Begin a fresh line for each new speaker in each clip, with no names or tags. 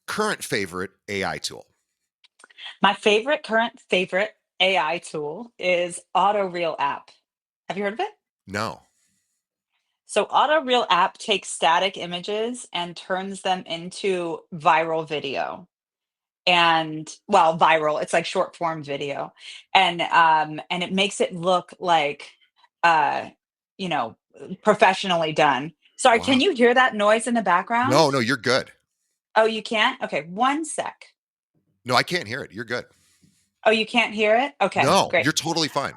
current favorite AI tool?
My favorite current favorite AI tool is Auto app. Have you heard of it?
No.
So Auto app takes static images and turns them into viral video. And well, viral, it's like short form video. And it makes it look like uh, you know, professionally done. Sorry,
Wow.
can you hear that noise in the background?
No, no, you're good.
Oh, you can't? Okay, one sec.
No, I can't hear it. You're good.
Oh, you can't hear it? Okay,
No,
great.
you're totally fine.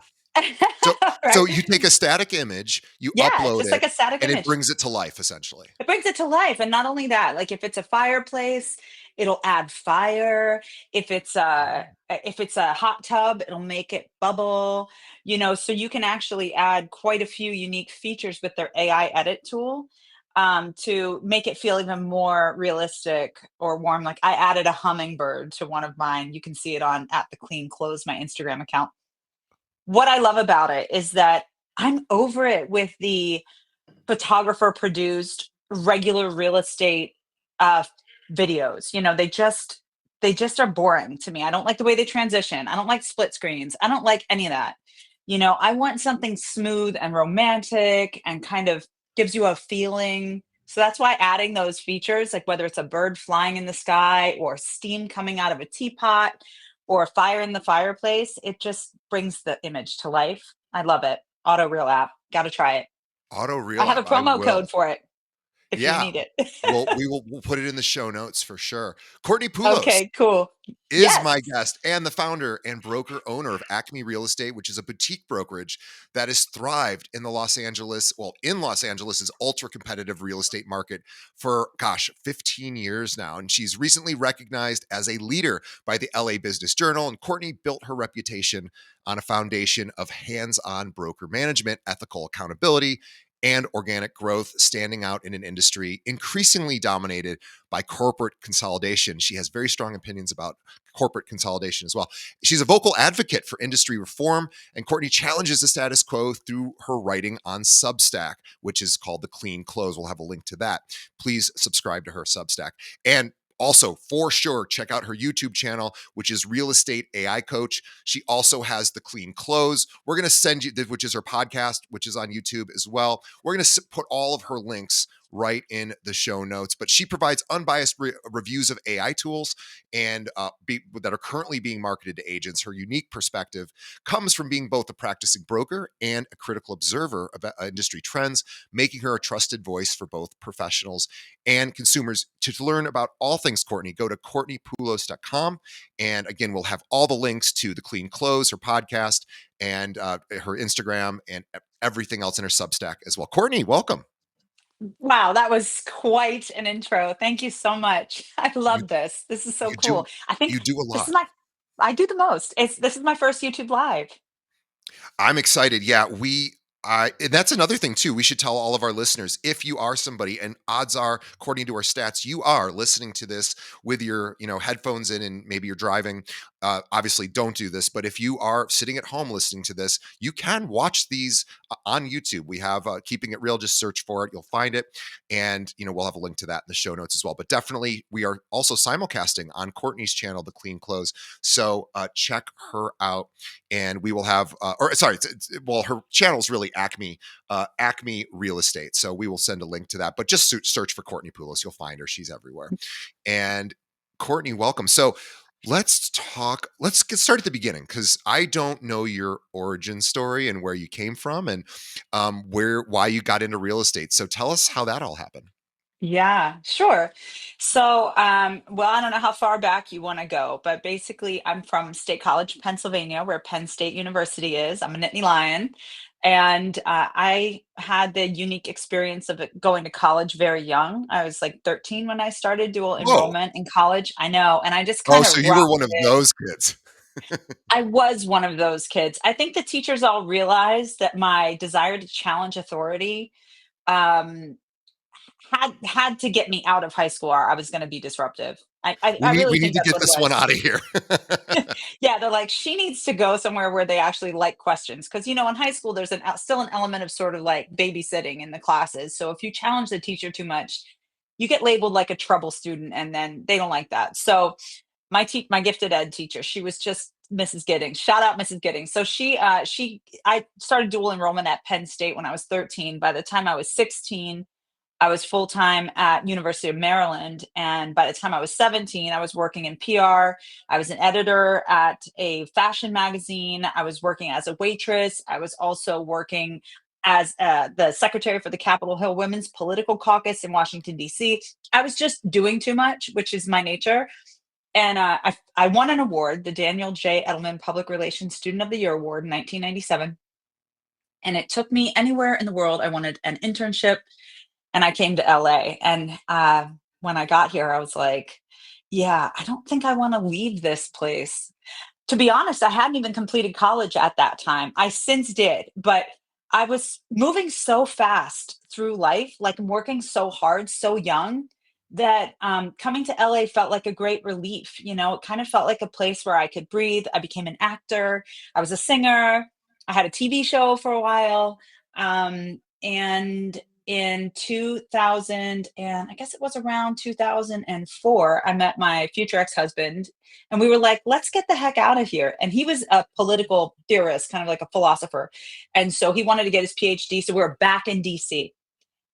So
Right.
so you take a static image, you
Yeah,
upload
just like
it,
a static
and it
image.
brings it to life essentially.
It brings it to life, and not only that, like, if it's a fireplace, it'll add fire. If it's a hot tub, it'll make it bubble, so you can actually add quite a few unique features with their AI edit tool, to make it feel even more realistic or warm. Like, I added a hummingbird to one of mine. You can see it on at the Clean Clothes, my Instagram account. What I love about it is that I'm over it with the photographer produced regular real estate uh videos. They just are boring to me. I don't like the way they transition. I don't like split screens. I don't like any of that. I want something smooth and romantic and kind of gives you a feeling. So that's why adding those features, like whether it's a bird flying in the sky or steam coming out of a teapot or a fire in the fireplace, it just brings the image to life. I love it. Auto Real app. Got to try it.
Auto
I
Reel
have a
app, I
promo
will.
code for it if you
Yeah.
need it.
We'll put it in the show notes for sure. Courtney Poulos
Okay, cool.
is
Yes.
my guest and the founder and broker owner of Acme Real Estate, which is a boutique brokerage that has thrived in the in Los Angeles's ultra competitive real estate market for, gosh, 15 years now. And she's recently recognized as a leader by the LA Business Journal. And Courtney built her reputation on a foundation of hands on broker management, ethical accountability, and organic growth, standing out in an industry increasingly dominated by corporate consolidation. She has very strong opinions about corporate consolidation as well. She's a vocal advocate for industry reform, and Courtney challenges the status quo through her writing on Substack, which is called The Clean Close. We'll have a link to that. Please subscribe to her Substack. And also, for sure, check out her YouTube channel, which is Real Estate AI Coach. She also has The Clean Close. We're going to send you, which is her podcast, which is on YouTube as well. We're going to put all of her links right in the show notes. But she provides unbiased reviews of AI tools and that are currently being marketed to agents. Her unique perspective comes from being both a practicing broker and a critical observer of industry trends, making her a trusted voice for both professionals and consumers. To learn about all things Courtney, go to CourtneyPoulos.com. And again, we'll have all the links to The Clean Clothes, her podcast, and her Instagram, and everything else in her Substack as well. Courtney, welcome.
Wow, that was quite an intro. Thank you so much. I
You
love this. This is so
you do
cool. I think
you do a
this is
lot.
my I do the most. This is my first YouTube live.
I'm excited. Yeah, and that's another thing too. We should tell all of our listeners, if you are somebody, and odds are, according to our stats, you are listening to this with your, headphones in, and maybe you're driving. Obviously, don't do this. But if you are sitting at home listening to this, you can watch these on YouTube. We have Keeping It Real. Just search for it; you'll find it, and we'll have a link to that in the show notes as well. But definitely, we are also simulcasting on Courtney's channel, The Clean Clothes. So check her out, and we will have, or sorry, well, her channel is really Acme Real Estate. So we will send a link to that. But just search for Courtney Poulos; you'll find her. She's everywhere. And Courtney, welcome. So let's talk. Let's get started at the beginning, because I don't know your origin story and where you came from, and why you got into real estate. So tell us how that all happened.
Yeah, sure. So, well, I don't know how far back you want to go, but basically, I'm from State College, Pennsylvania, where Penn State University is. I'm a Nittany Lion. And I had the unique experience of going to college very young. I was like 13 when I started dual
Whoa.
enrollment in college. I know. And I just
Oh,
kind
so
of
you were
rocked
one of
it.
those kids.
I was one of those kids. I think the teachers all realized that my desire to challenge authority um, had to get me out of high school, or I was gonna be disruptive. I really
We
think
need to
that's
get
what it
this one
was.
out of here.
Yeah, they're like, "She needs to go somewhere where they actually like questions, because in high school, there's still an element of sort of, like, babysitting in the classes, so if you challenge the teacher too much, you get labeled like a trouble student, and then they don't like that. So my gifted ed teacher, she was just Mrs. Giddings. Shout out Mrs. Giddings. So I started dual enrollment at Penn State when I was 13. By the time I was 16, I was full time at University of Maryland, and by the time I was 17, I was working in PR. I was an editor at a fashion magazine. I was working as a waitress. I was also working as the secretary for the Capitol Hill Women's Political Caucus in Washington D.C. I was just doing too much, which is my nature. And I won an award, the Daniel J. Edelman Public Relations Student of the Year Award in 1997. And it took me anywhere in the world. I wanted an internship, and I came to LA. And when I got here, I was like, yeah, I don't think I want to leave this place. To be honest, I hadn't even completed college at that time. I since did, but I was moving so fast through life, like I'm working so hard, so young, that coming to LA felt like a great relief. You know, it kind of felt like a place where I could breathe. I became an actor, I was a singer, I had a TV show for a while. And in 2000, and I guess it was around 2004, I met my future ex-husband, and we were like, let's get the heck out of here. And he was a political theorist, kind of like a philosopher. And so he wanted to get his PhD. So we were back in DC.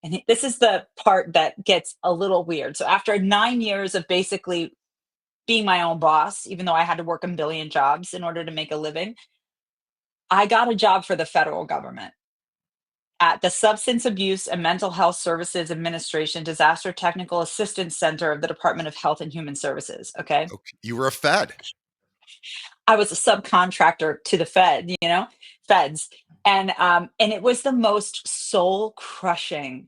And this is the part that gets a little weird. So after 9 years of basically being my own boss, even though I had to work a million jobs in order to make a living, I got a job for the federal government at the Substance Abuse and Mental Health Services Administration Disaster Technical Assistance Center of the Department of Health and Human Services. Okay.
Okay. You were a Fed.
I was a subcontractor to the feds. And it was the most soul crushing,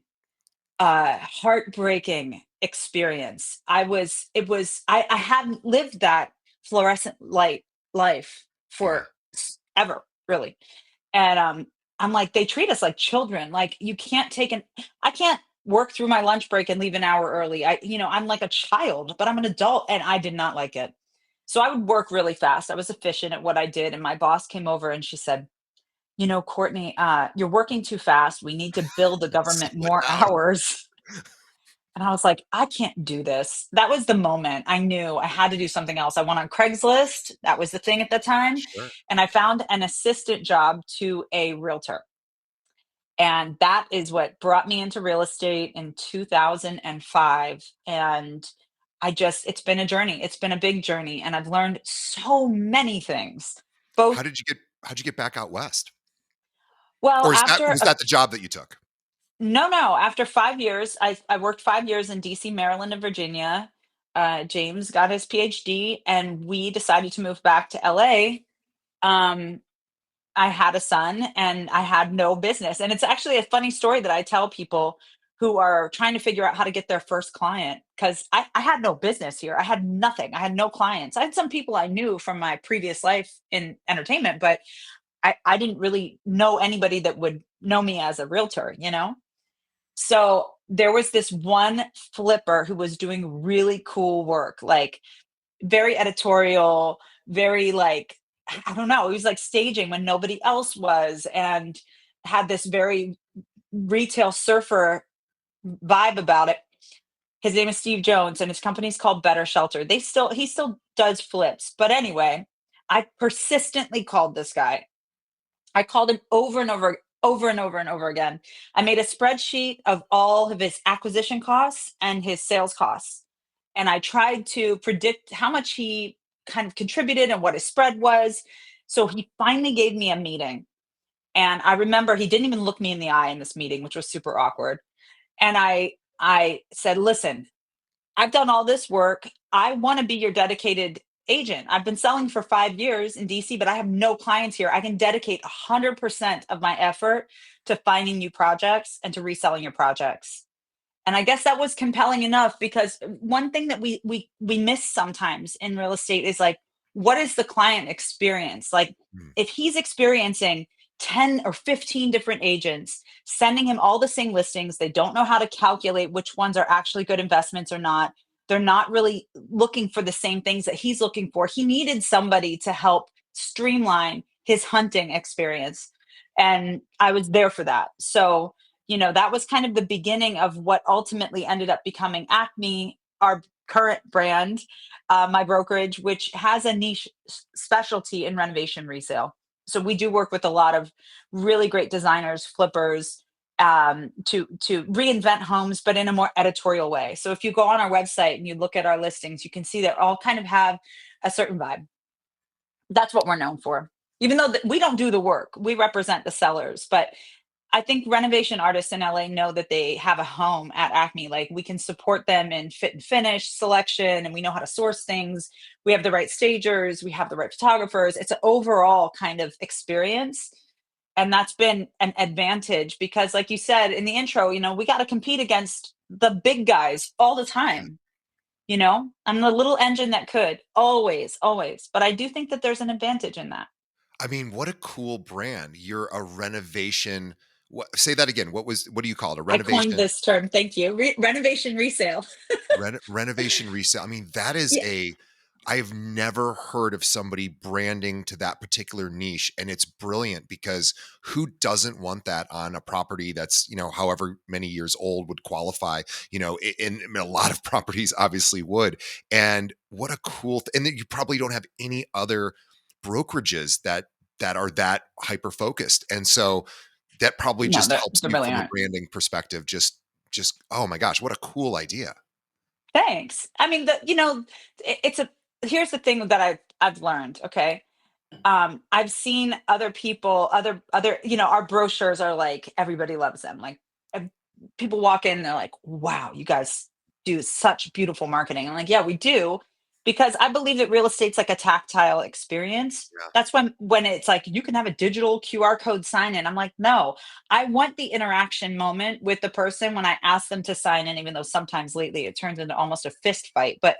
heartbreaking experience. I hadn't lived that fluorescent light life
Yeah.
for ever, really. And I'm like, they treat us like children. Like you can't take an I can't work through my lunch break and leave an hour early. I'm like a child, but I'm an adult, and I did not like it. So I would work really fast. I was efficient at what I did. And my boss came over and she said, Courtney, you're working too fast. We need to build the government
Slow it
more
down.
hours. And I was like, I can't do this. That was the moment I knew I had to do something else. I went on Craigslist. That was the thing at the time.
Sure.
And I found an assistant job to a realtor. And that is what brought me into real estate in 2005. And it's been a journey. It's been a big journey. And I've learned so many things. Both,
How'd you get back out west?
well,
Or is that
after
was that the job that you took?
No, no. After 5 years, I worked 5 years in DC, Maryland, and Virginia. James got his PhD, and we decided to move back to LA. Um, I had a son, and I had no business. And it's actually a funny story that I tell people who are trying to figure out how to get their first client, because I had no business here. I had nothing. I had no clients. I had some people I knew from my previous life in entertainment, but I didn't really know anybody that would know me as a realtor. So there was this one flipper who was doing really cool work, like very editorial, very like, I don't know, he was like staging when nobody else was, and had this very retail surfer vibe about it. His name is Steve Jones, and his company's called Better Shelter. He still does flips. But anyway, I persistently called this guy. I called him over and over and over and over again. I made a spreadsheet of all of his acquisition costs and his sales costs. And I tried to predict how much he kind of contributed and what his spread was. So he finally gave me a meeting. And I remember he didn't even look me in the eye in this meeting, which was super awkward. And I said, listen, I've done all this work. I want to be your dedicated agent. I've been selling for 5 years in DC, but I have no clients here. I can dedicate 100% of my effort to finding new projects and to reselling your projects. And I guess that was compelling enough, because one thing that we miss sometimes in real estate is like, what is the client experience? Like
Hmm.
if he's experiencing 10 or 15 different agents sending him all the same listings, they don't know how to calculate which ones are actually good investments or not. They're not really looking for the same things that he's looking for. He needed somebody to help streamline his hunting experience. And I was there for that. So That was kind of the beginning of what ultimately ended up becoming Acme, our current brand, my brokerage, which has a niche specialty in renovation resale. So we do work with a lot of really great designers, flippers, to reinvent homes, but in a more editorial way. So if you go on our website and you look at our listings, you can see that all kind of have a certain vibe. That's what we're known for. Even though we don't do the work, we represent the sellers. But I think renovation artists in LA know that they have a home at Acme. Like, we can support them in fit and finish selection, and we know how to source things. We have the right stagers, we have the right photographers. It's an overall kind of experience. And that's been an advantage because, like you said in the intro, we got to compete against the big guys all the time. I'm the little engine that could always, always. But I do think that there's an advantage in that.
I mean, what a cool brand. You're a renovation say that again. What do you call it? A
I coined
renovation
this term. Thank you. Renovation resale.
renovation resale. I mean, that is
Yeah.
a I've never heard of somebody branding to that particular niche, and it's brilliant because who doesn't want that on a property that's, however many years old would qualify, and a lot of properties obviously would. And what a cool and then you probably don't have any other brokerages that are that hyper focused. And so that probably
No,
just
there,
helps
there
you
really
from a
aren't.
branding perspective. Just oh my gosh, what a cool idea.
Thanks. I mean, it's a. Here's the thing that I've learned. Okay, I've seen other people, other, our brochures are like, everybody loves them. Like, ev- people walk in, they're like, "Wow, you guys do such beautiful marketing." I'm like, "Yeah, we do," because I believe that real estate's like a tactile experience.
Yeah.
That's when it's like you can have a digital QR code sign in. I'm like, no, I want the interaction moment with the person when I ask them to sign in, even though sometimes lately it turns into almost a fist fight. But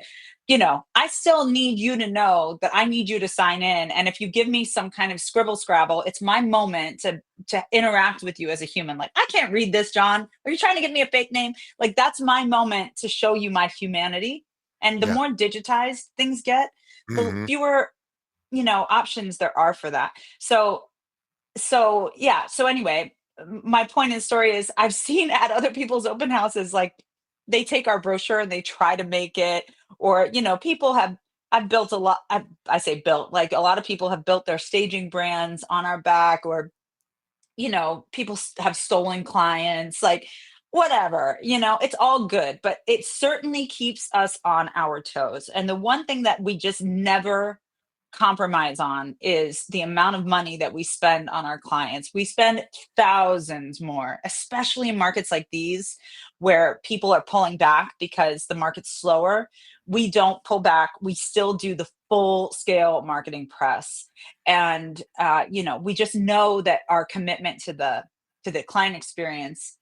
I still need you to know that I need you to sign in. And if you give me some kind of scribble scrabble, it's my moment to interact with you as a human. Like, I can't read this, John. Are you trying to give me a fake name? Like, that's my moment to show you my humanity. And the
Yeah.
more digitized things get, the
Mhm.
fewer, options there are for that. So yeah, so anyway, my point in the story is I've seen at other people's open houses, like, they take our brochure and they try to make it, or people have, I've built a lot, I say built, like, a lot of people have built their staging brands on our back, or people have stolen clients, like, whatever, it's all good, but it certainly keeps us on our toes. And the one thing that we just never compromise on is the amount of money that we spend on our clients. We spend thousands more, especially in markets like these where people are pulling back because the market's slower. We don't pull back. We still do the full scale marketing press. And we just know that our commitment to the client experience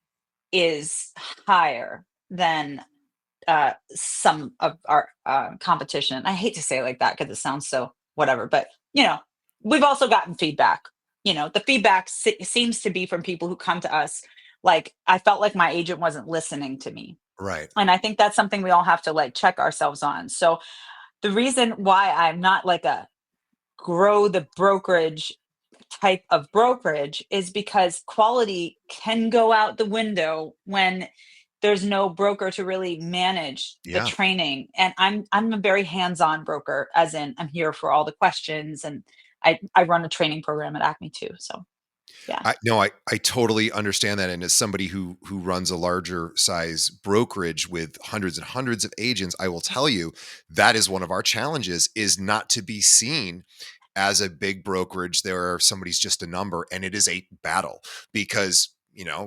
is higher than some of our competition. I hate to say it like that because it sounds so whatever, but we've also gotten feedback. The feedback seems to be from people who come to us like, I felt like my agent wasn't listening to me.
Right.
And I think that's something we all have to like check ourselves on. So the reason why I'm not like a grow the brokerage type of brokerage is because quality can go out the window when there's no broker to really manage the
Yeah.
training. And I'm a very hands-on broker, as in I'm here for all the questions, and I run a training program at Acme too. So yeah.
I no, I totally understand that, and as somebody who runs a larger size brokerage with hundreds and hundreds of agents, I will tell you that is one of our challenges is not to be seen as a big brokerage. There are somebody's just a number, and it is a battle because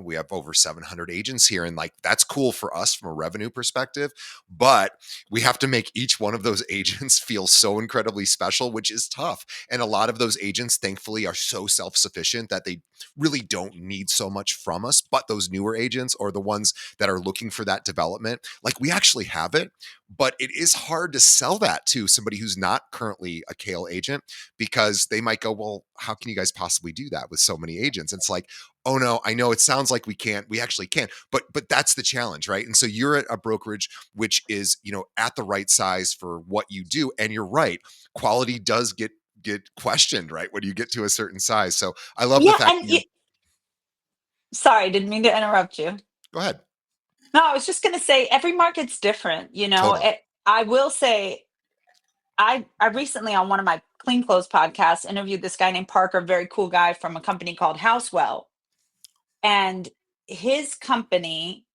we have over 700 agents here, and like that's cool for us from a revenue perspective, but we have to make each one of those agents feel so incredibly special, which is tough. And a lot of those agents, thankfully, are so self-sufficient that they really don't need so much from us. But those newer agents or the ones that are looking for that development, like we actually have it, but it is hard to sell that to somebody who's not currently a Kale agent because they might go, well, how can you guys possibly do that with so many agents? And it's like, oh no, I know it sounds like we can't, we actually can, but that's the challenge, right? And so you're at a brokerage which is, at the right size for what you do. And you're right, quality does get questioned, right? When you get to a certain size. So I love the
Yeah,
fact
and
that you
Sorry, didn't mean to interrupt you.
Go ahead.
No, I was just gonna say every market's different, you know.
Totally.
I will say I recently on one of my clean clothes podcasts interviewed this guy named Parker, very cool guy from a company called Housewell. And his company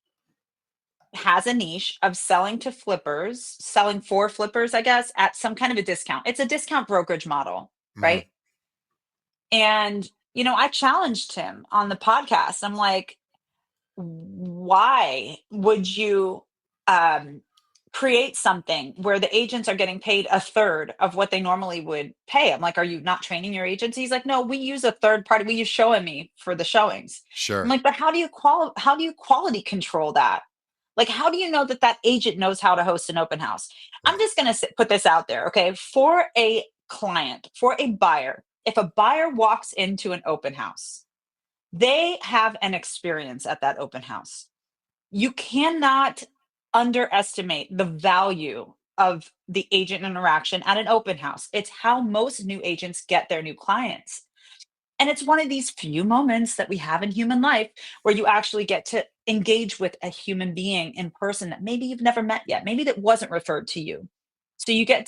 has a niche of selling to flippers, selling for flippers, I guess, at some kind of a discount. It's a discount brokerage model,
Mhm.
right? And, I challenged him on the podcast. I'm like, why would you um, create something where the agents are getting paid a third of what they normally would pay? I'm like, are you not training your agents? He's like, no, we use a third party. We use Show Me for the showings. I'm
Sure.
like, but how do you quality control that? Like, how do you know that that agent knows how to host an open house? I'm
Right.
just going to put this out there, okay? For a client, for a buyer, if a buyer walks into an open house, they have an experience at that open house. You cannot underestimate the value of the agent interaction at an open house. It's how most new agents get their new clients. And it's one of these few moments that we have in human life where you actually get to engage with a human being in person that maybe you've never met yet, maybe that wasn't referred to you. So you get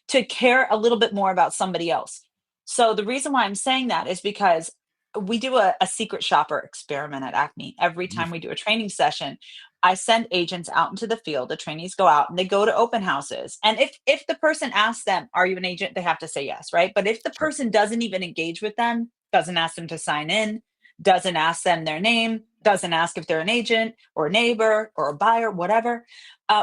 to care a little bit more about somebody else. So the reason why I'm saying that is because we do a secret shopper experiment at Acme. Every
Ooh,
time we do a training session, I send agents out into the field. The trainees go out and they go to open houses. And if the person asks them, "Are you an agent?" they have to say yes, right? But if the
sure.
person doesn't even engage with them, doesn't ask them to sign in, doesn't ask them their name, doesn't ask if they're an agent or a neighbor or a buyer, whatever,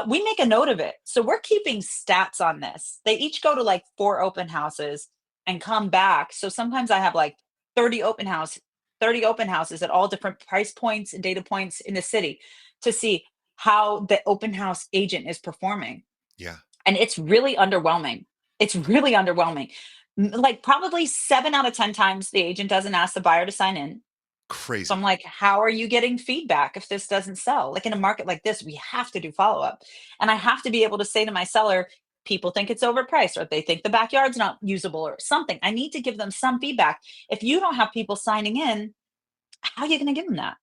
we make a note of it. So we're keeping stats on this. They each go to like 4 open houses and come back. So sometimes I have like 30 open house, 30 open houses at all different price points and data points in the city to see how the open house agent is performing.
Yeah.
And it's really underwhelming. It's really underwhelming. Like probably 7 out of 10 times the agent doesn't ask the buyer to sign in. So I'm
Crazy.
like, how are you getting feedback if this doesn't sell? Like in a market like this, we have to do follow up. And I have to be able to say to my seller, people think it's overpriced or they think the backyard's not usable or something. I need to give them some feedback. If you don't have people signing in, how are you going to give them that?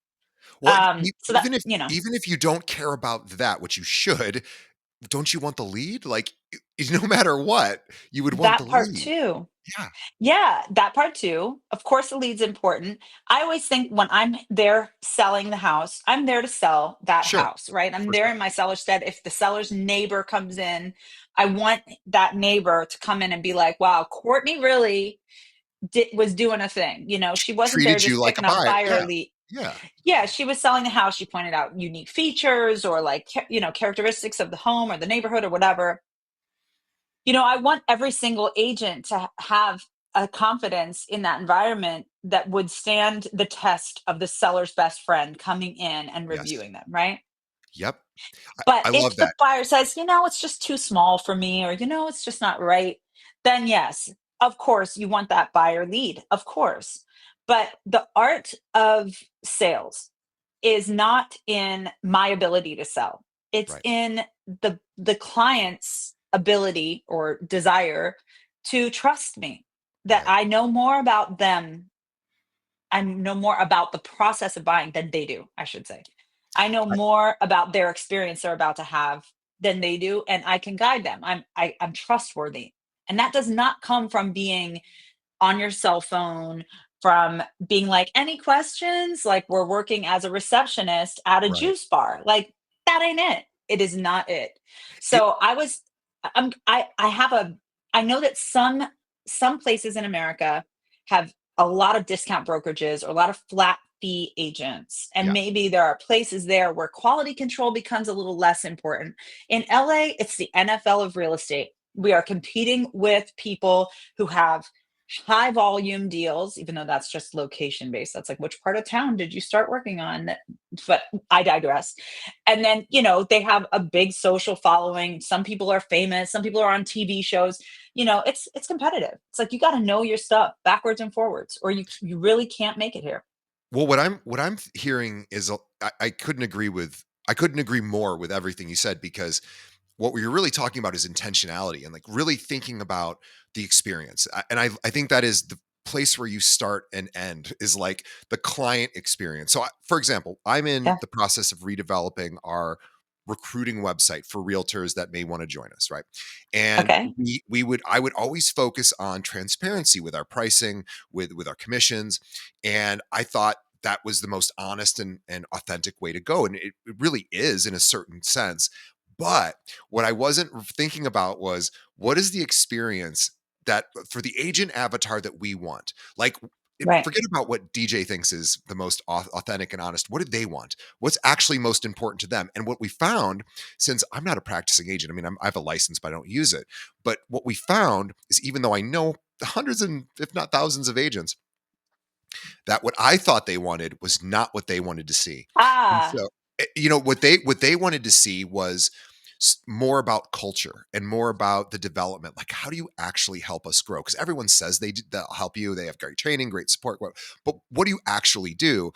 Well,
So that,
even if you don't care about that, which you should, don't you want the lead? Like, no matter what, you would want the
that part
lead.
too.
Yeah.
Yeah, that part too. Of course, the lead's important. I always think when I'm there selling the house, I'm there to sell that
Sure.
house, right? I'm
For
there
sure.
in my seller's stead. If the seller's neighbor comes in, I want that neighbor to come in and be like, wow, Courtney really was doing a thing. She wasn't there
Treated you
just
like a
picking up
buyer.
buyer
Yeah.
lead.
Yeah.
Yeah, she was selling the house. She pointed out unique features or like, characteristics of the home or the neighborhood or whatever. I want every single agent to have a confidence in that environment that would stand the test of the seller's best friend coming in and
Yes.
reviewing them, right?
Yep.
But
I love
if the
that.
buyer says, it's just too small for me, or, it's just not right, then yes, of course, you want that buyer lead, of course. But the art of sales is not in my ability to sell. It's
Right.
in the client's ability or desire to trust me, that
Right.
I know more about them. I know more about the process of buying than they do, I should say. I know
I
more about their experience they're about to have than they do, and I can guide them. I'm trustworthy. And that does not come from being on your cell phone, from being like, any questions? Like we're working as a receptionist at a
right.
juice bar. Like that ain't it. It is not it.
It
So I have I know that some places in America have a lot of discount brokerages or a lot of flat fee agents. And
yeah.
maybe there are places there where quality control becomes a little less important. In LA, it's the NFL of real estate. We are competing with people who have high volume deals, even though that's just location based. That's like, which part of town did you start working on? But I digress. And then, they have a big social following. Some people are famous, some people are on TV shows. It's competitive. It's like you got to know your stuff backwards and forwards, or you really can't make it here.
Well, what I'm hearing is I couldn't agree more with everything you said because what we're really talking about is intentionality and like really thinking about the experience. And I think that is place where you start and end is like the client experience. So, for example, I'm in
Yeah.
the process of redeveloping our recruiting website for realtors that may want to join us, right? And
Okay.
I would always focus on transparency with our pricing, with our commissions, and I thought that was the most honest and authentic way to go, and it really is in a certain sense. But what I wasn't thinking about was what is the experience that for the agent avatar that we want? Like,
Right.
forget about what DJ thinks is the most authentic and honest. What do they want? What's actually most important to them? And what we found, since I'm not a practicing agent, I mean, I have a license, but I don't use it. But what we found is even though I know hundreds and if not thousands of agents, that what I thought they wanted was not what they wanted to see. And
Ah,
so, what they wanted to see was more about culture and more about the development. Like, how do you actually help us grow? Because everyone says they'll help you. They have great training, great support. But what do you actually do?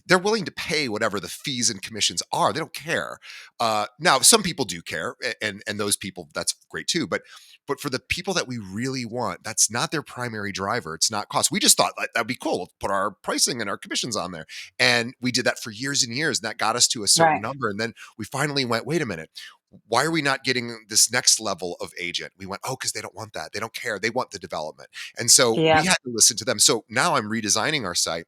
They're willing to pay whatever the fees and commissions are. They don't care. Now, some people do care, and those people, that's great too. But for the people that we really want, that's not their primary driver. It's not cost. We just thought like, that'd be cool. We'll put our pricing and our commissions on there. And we did that for years and years. And that got us to a certain
right.
number. And then we finally went, wait a minute. Why are we not getting this next level of agent? We went, oh, because they don't want that. They don't care. They want the development. And so we
Yeah.
had to listen to them. So now I'm redesigning our site.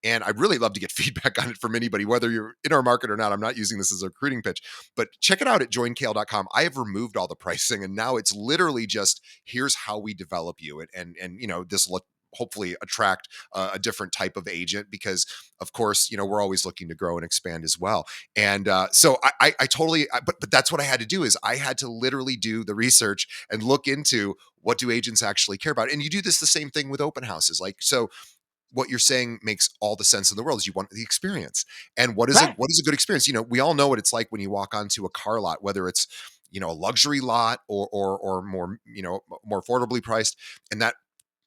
And I'd really love to get feedback on it from anybody, whether you're in our market or not. I'm not using this as a recruiting pitch, but check it out at joinkale.com. I have removed all the pricing and now it's literally just here's how we develop you. And this will hopefully attract a different type of agent because of course, we're always looking to grow and expand as well. And so I totally, but that's what I had to do is I had to literally do the research and look into what do agents actually care about. And you do this the same thing with open houses. Like, so what you're saying makes all the sense in the world is you want the experience. And
Right.
what is a good experience? We all know what it's like when you walk onto a car lot, whether it's a luxury lot or more more affordably priced, and that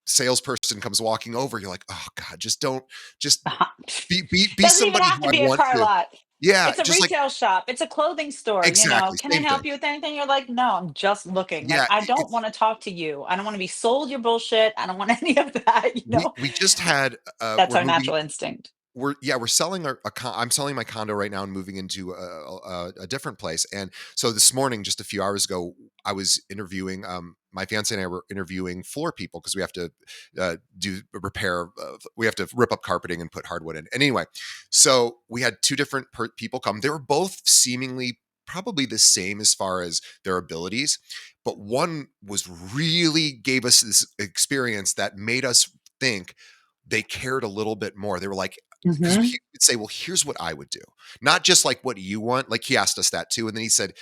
salesperson comes walking over, you're like, oh god, just don't, just be
Doesn't even
somebody
have
who
to
I
be a
want
car
to.
lot.
Yeah,
It's a
just like
retail shop. It's a clothing store.
exactly
Can I
same thing.
help you with anything? You're like, no, I'm just looking. Like,
Yeah,
I don't
it's
want to talk to you. I don't want to be sold your bullshit. I don't want any of that.
we just had
That's
we're
our
moving
natural instinct.
we're selling I'm selling my condo right now and moving into a different place. And so this morning, just a few hours ago, I was interviewing my fiance and I were interviewing floor people because we have to do repair. We have to rip up carpeting and put hardwood in. And anyway, so we had two different people come. They were both seemingly probably the same as far as their abilities, but one was really gave us this experience that made us think they cared a little bit more. They were like, because
Hmm.
he would say, "Well, here's what I would do." Not just like what you want. Like he asked us that too. And then he said,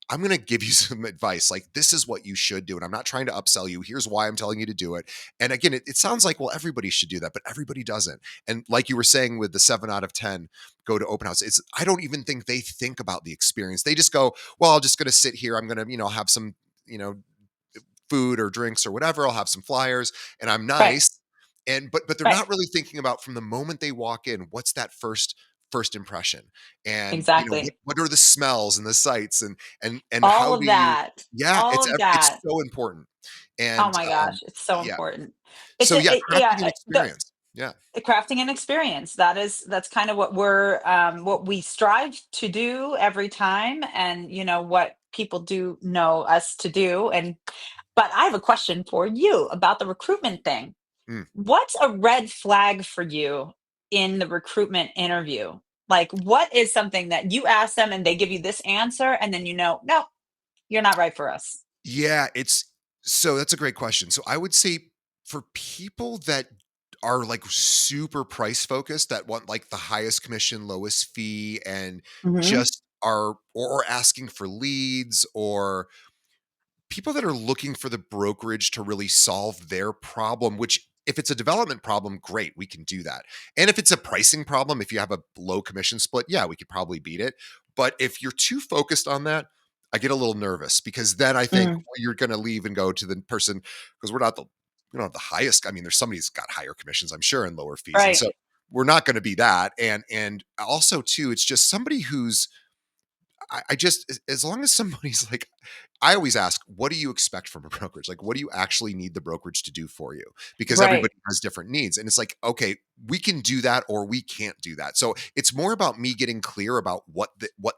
I'm going to give you some advice. Like, this is what you should do. And I'm not trying to upsell you. Here's why I'm telling you to do it. And again, it sounds like, well, everybody should do that, but everybody doesn't. And like you were saying with the 7 out of 10 go to open house, I don't even think they think about the experience. They just go, well, I'm just going to sit here. I'm going to, have some, you know, food or drinks or whatever. I'll have some flyers and I'm
Right.
nice. And but they're
Right.
not really thinking about from the moment they walk in, what's that first impression? And
Exactly.
what are the smells and the sights and
All
how
of
do you
that.
yeah,
All of
it's
that.
so important.
Oh
And
my gosh, it's so
yeah.
important. It's
So yeah,
yeah,
crafting an experience. Yeah.
crafting an experience. That's kind of what we strive to do every time, and what people do know us to do. And but I have a question for you about the recruitment thing.
Mm.
What's a red flag for you in the recruitment interview? Like, what is something that you ask them and they give you this answer, and then no, you're not right for us.
Yeah, so that's a great question. So I would say for people that are like super price focused, that want like the highest commission, lowest fee, and
Hmm.
just are or asking for leads or people that are looking for the brokerage to really solve their problem, which if it's a development problem, great, we can do that. And if it's a pricing problem, if you have a low commission split, yeah, we could probably beat it. But if you're too focused on that, I get a little nervous because then I think
Mm,
well, you're going to leave and go to the person because we don't have the highest. I mean, there's somebody who's got higher commissions, I'm sure, and lower fees, and
right.
so we're not going to be that. And also too, it's just somebody who's I just as long as somebody's like, I always ask, what do you expect from a brokerage? Like, what do you actually need the brokerage to do for you? Because
Right.
everybody has different needs. And it's like, okay, we can do that or we can't do that. So it's more about me getting clear about what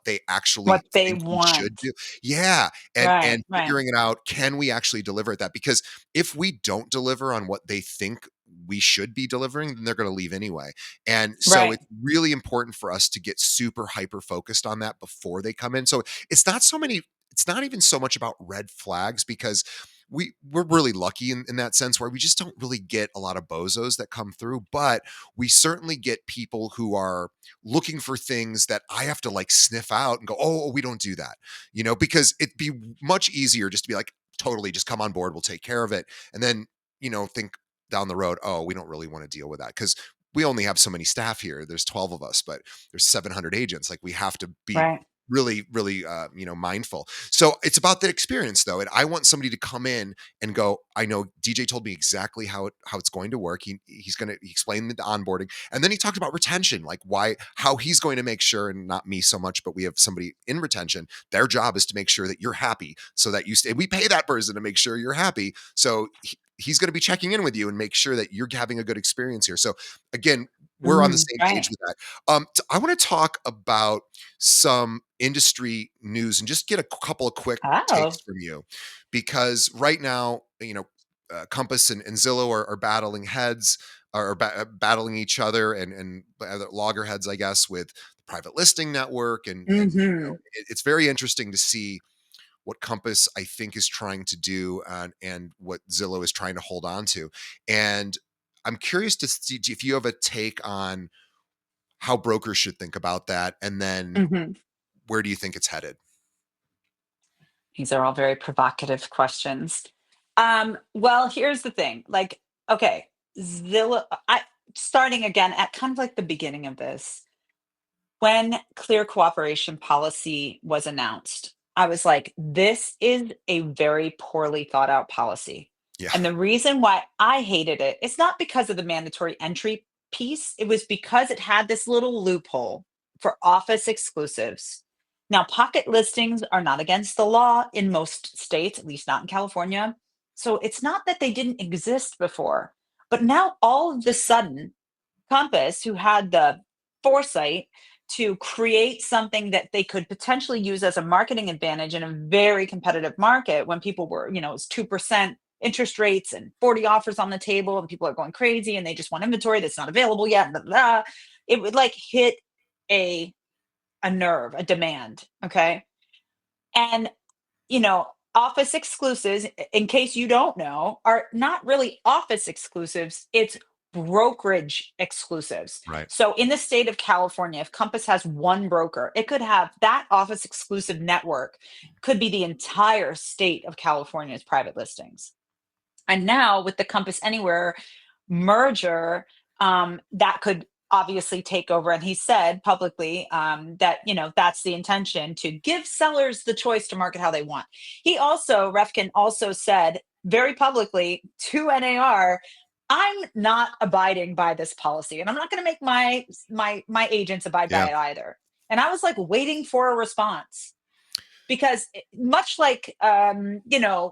they actually
What they
think we should
want.
do. Yeah. And
Right, right,
figuring it out, can we actually deliver at that? Because if we don't deliver on what they think we should be delivering, then they're going to leave anyway. And so
right,
it's really important for us to get super hyper focused on that before they come in. So it's not even so much about red flags because we're really lucky in that sense where we just don't really get a lot of bozos that come through, but we certainly get people who are looking for things that I have to like sniff out and go, oh, we don't do that, because it'd be much easier just to be like, totally, just come on board, we'll take care of it, and then think down the road, oh, we don't really want to deal with that because we only have so many staff here. There's 12 of us, but there's 700 agents. Like we have to be
right.
really, really, mindful. So it's about that experience though. And I want somebody to come in and go, I know DJ told me exactly how it's going to work. He explained the onboarding. And then he talked about retention, like how he's going to make sure, and not me so much, but we have somebody in retention. Their job is to make sure that you're happy so that you stay. We pay that person to make sure you're happy. So he's going to be checking in with you and make sure that you're having a good experience here. So again, we're on the
Mhm,
same page
right.
with that. I want to talk about some industry news and just get a couple of quick takes
Oh.
from you, because right now, Compass and Zillow are battling heads, are battling each other, and other loggerheads, I guess, with the private listing network, and
Mhm,
it's very interesting to see what Compass I think is trying to do, and what Zillow is trying to hold on to. And I'm curious to see if you have a take on how brokers should think about that, and then
mhm.
where do you think it's headed?
These are all very provocative questions. Well, here's the thing, like, okay, Zillow I starting again at kind of like the beginning of this, when clear cooperation policy was announced, I was like, this is a very poorly thought out policy.
Yeah,
And the reason why I hated it, it's not because of the mandatory entry piece, it was because it had this little loophole for office exclusives. Now, pocket listings are not against the law in most states, at least not in California. So it's not that they didn't exist before, but now all of a sudden, Compass, who had the foresight to create something that they could potentially use as a marketing advantage in a very competitive market when people were, it's 2% interest rates and 40 offers on the table and people are going crazy and they just want inventory that's not available yet. Blah, blah, blah. It would like hit a a nerve, a demand. Okay. And office exclusives, in case you don't know, are not really office exclusives, it's brokerage exclusives.
right.
So in the state of California, if Compass has one broker, it could have that office exclusive network, could be the entire state of California's private listings. And now with the Compass Anywhere merger, that could obviously take over. And he said publicly that that's the intention, to give sellers the choice to market how they want. He also, Refkin also said very publicly to NAR, I'm not abiding by this policy, and I'm not going to make my agents abide by
Yeah,
it either. And I was like waiting for a response because much like the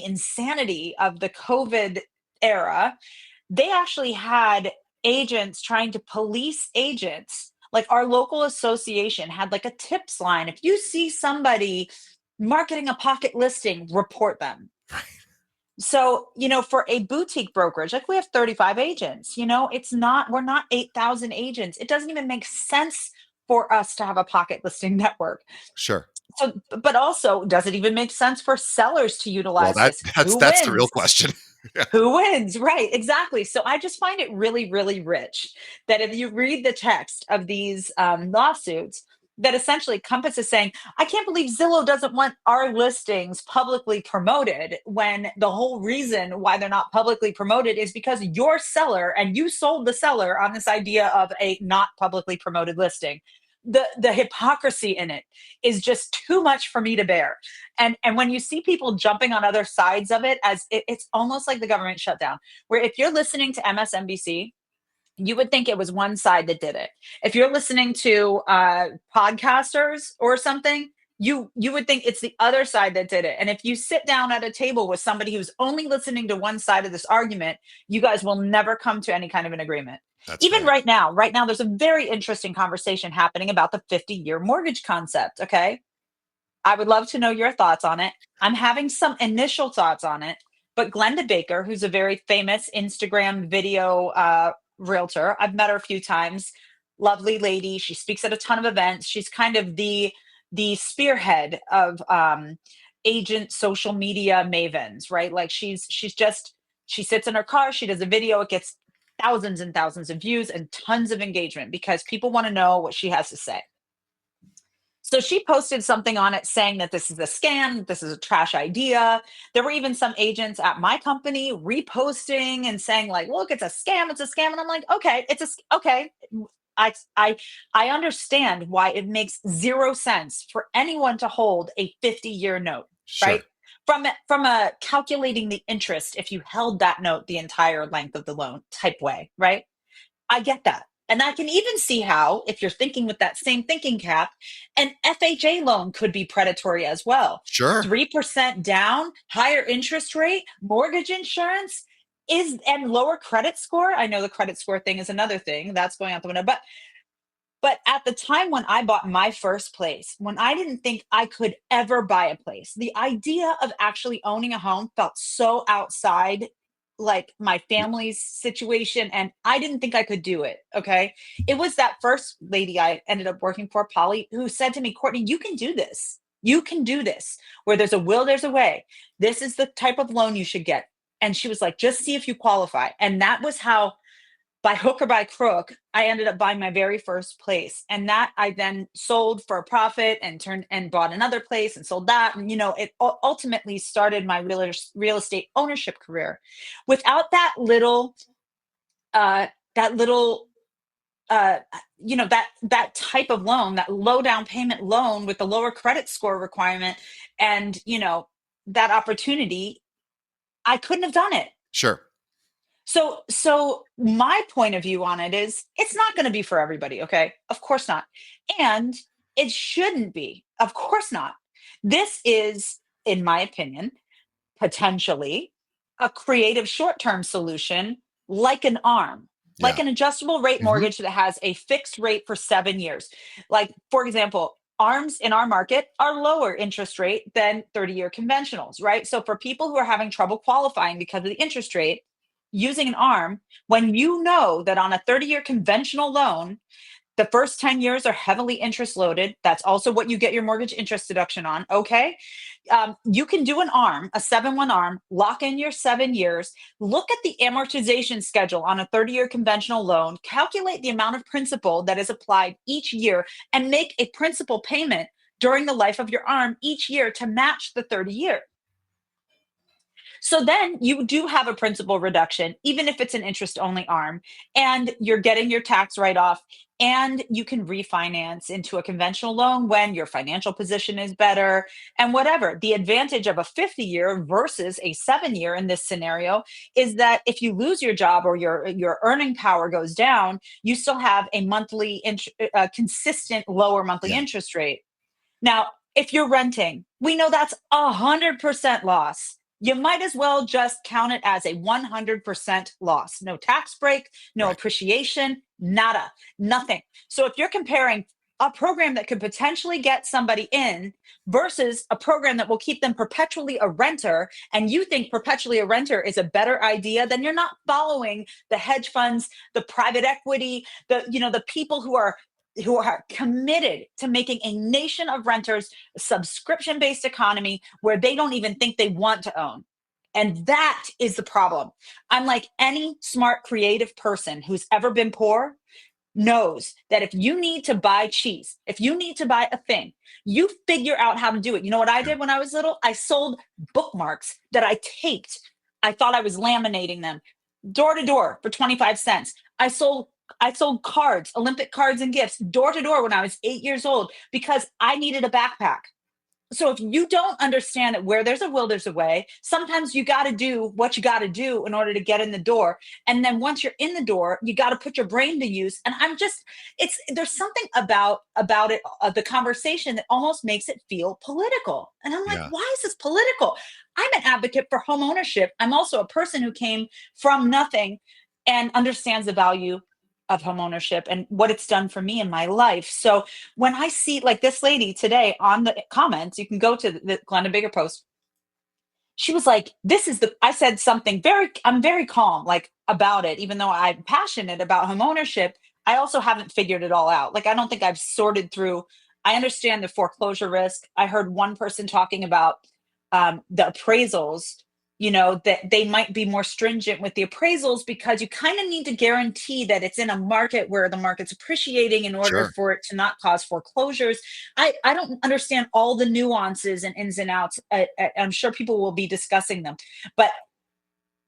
insanity of the COVID era, they actually had agents trying to police agents. Like our local association had like a tips line. If you see somebody marketing a pocket listing, report them. So, for a boutique brokerage, like we have 35 agents, we're not 8,000 agents. It doesn't even make sense for us to have a pocket listing network.
sure.
So, but also, does it even make sense for sellers to
Well,
utilize this? Who
that's the real
wins?
question. Yeah,
Who wins? Right, exactly. So I just find it really, really rich that if you read the text of these lawsuits, that essentially Compass is saying, I can't believe Zillow doesn't want our listings publicly promoted when the whole reason why they're not publicly promoted is because your seller and you sold the seller on this idea of a not publicly promoted listing. The hypocrisy in it is just too much for me to bear. And when you see people jumping on other sides of it, it's almost like the government shutdown, where if you're listening to MSNBC, you would think it was one side that did it. If you're listening to podcasters or something, you would think it's the other side that did it. And if you sit down at a table with somebody who's only listening to one side of this argument, you guys will never come to any kind of an agreement.
That's
Even
right.
right now, there's a very interesting conversation happening about the 50-year mortgage concept. Okay, I would love to know your thoughts on it. I'm having some initial thoughts on it, but Glenda Baker, who's a very famous Instagram video realtor, I've met her a few times. Lovely lady. She speaks at a ton of events. She's kind of the spearhead of agent social media mavens, right? Like she's just she sits in her car, she does a video, it gets thousands and thousands of views and tons of engagement because people want to know what she has to say. So she posted something on it saying that this is a scam, this is a trash idea. There were even some agents at my company reposting and saying like, "Look, it's a scam, it's a scam." And I'm like, "Okay, okay. I I I understand why it makes zero sense for anyone to hold a 50-year note, right?
Sure.
From a calculating the interest if you held that note the entire length of the loan type way, right? I get that. And I can even see how, if you're thinking with that same thinking cap, an FHA loan could be predatory as well.
Sure.
3% down, higher interest rate, mortgage insurance is and lower credit score. I know the credit score thing is another thing that's going out the window, but at the time when I bought my first place, when I didn't think I could ever buy a place, the idea of actually owning a home felt so outside like my family's situation, and I didn't think I could do it. Okay. It was that first lady I ended up working for, Polly, who said to me, "Courtney, you can do this. You can do this. Where there's a will, there's a way. This is the type of loan you should get." And she was like, "Just see if you qualify." And that was how, by hook or by crook, I ended up buying my very first place. And that I then sold for a profit and turned and bought another place and sold that. And, it ultimately started my real estate ownership career. Without uh, that little, uh, that type of loan, that low down payment loan with the lower credit score requirement and, that opportunity, I couldn't have done it.
Sure.
So my point of view on it is it's not going to be for everybody, okay? Of course not. And it shouldn't be. Of course not. This is, in my opinion, potentially a creative short-term solution like an ARM, like
Yeah.
an adjustable rate
Hmm.
mortgage that has a fixed rate for 7 years. Like, for example, ARMs in our market are lower interest rate than 30-year conventionals, right? So for people who are having trouble qualifying because of the interest rate, using an ARM, when you know that on a 30-year conventional loan, the first 10 years are heavily interest loaded. That's also what you get your mortgage interest deduction on. Okay. You can do an ARM, a 7-1 ARM, lock in your 7 years, look at the amortization schedule on a 30-year conventional loan, calculate the amount of principal that is applied each year, and make a principal payment during the life of your ARM each year to match the 30 year. So then you do have a principal reduction, even if it's an interest only ARM, and you're getting your tax write off, and you can refinance into a conventional loan when your financial position is better and whatever. The advantage of a 50-year versus a 7 year in this scenario is that if you lose your job or your earning power goes down, you still have a consistent lower monthly
Yeah.
interest rate. Now, if you're renting, we know that's 100% loss. You might as well just count it as a 100% loss. No tax break, no
Right.
appreciation, nada, nothing. So if you're comparing a program that could potentially get somebody in versus a program that will keep them perpetually a renter, and you think perpetually a renter is a better idea, then you're not following the hedge funds, the private equity, the people who are committed to making a nation of renters a subscription based economy where they don't even think they want to own. And that is the problem. Unlike any smart, creative person who's ever been poor, knows that if you need to buy cheese, if you need to buy a thing, you figure out how to do it. You know what I
Yeah.
did when I was little? I sold bookmarks that I taped. I thought I was laminating them door to door for 25 cents. I sold cards, Olympic cards and gifts door to door when I was 8 years old because I needed a backpack. So if you don't understand that where there's a will, there's a way, sometimes you got to do what you got to do in order to get in the door. And then once you're in the door, you got to put your brain to use. And I'm just, there's something about it, the conversation that almost makes it feel political. And I'm like,
Yeah.
why is this political? I'm an advocate for home ownership. I'm also a person who came from nothing and understands the value of home ownership and what it's done for me in my life. So when I see like this lady today on the comments, you can go to the Glenda Bigger post. She was like, "This is the." I said something very. I'm very calm, like about it, even though I'm passionate about home ownership. I also haven't figured it all out. Like I don't think I've sorted through. I understand the foreclosure risk. I heard one person talking about the appraisals, that they might be more stringent with the appraisals because you kind of need to guarantee that it's in a market where the market's appreciating in order
Sure.
for it to not cause foreclosures. I don't understand all the nuances and ins and outs. I'm sure people will be discussing them, but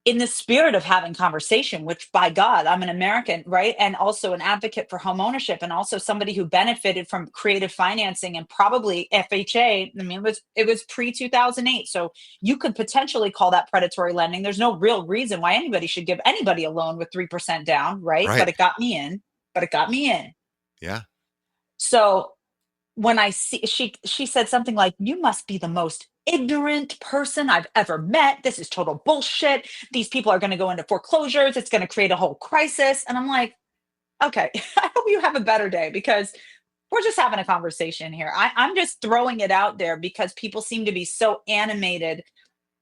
in the spirit of having conversation, which by God, I'm an American, right? And also an advocate for home ownership and also somebody who benefited from creative financing and probably FHA. I mean, it was pre 2008. So you could potentially call that predatory lending. There's no real reason why anybody should give anybody a loan with 3% down, right? But
Right.
it got me in. But it got me in.
Yeah.
So when I see she said something like, "You must be the most ignorant person I've ever met. This is total bullshit. These people are going to go into foreclosures. It's going to create a whole crisis." And I'm like, "Okay, I hope you have a better day because we're just having a conversation here. I'm just throwing it out there because people seem to be so animated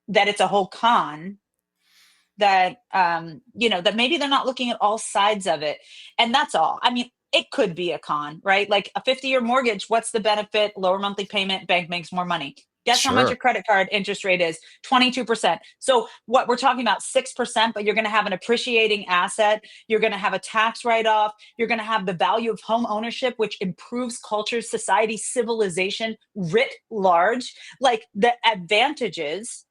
that it's a whole con that that maybe they're not looking at all sides of it, and that's all. I mean, it could be a con, right? Like a 50-year mortgage, what's the benefit? Lower monthly payment, bank makes more money. Guess how much
Sure.
your credit card interest rate is? 22%. So what we're talking about, 6%, but you're going to have an appreciating asset, you're going to have a tax write-off, you're going to have the value of home ownership, which improves culture, society, civilization writ large. Like the advantages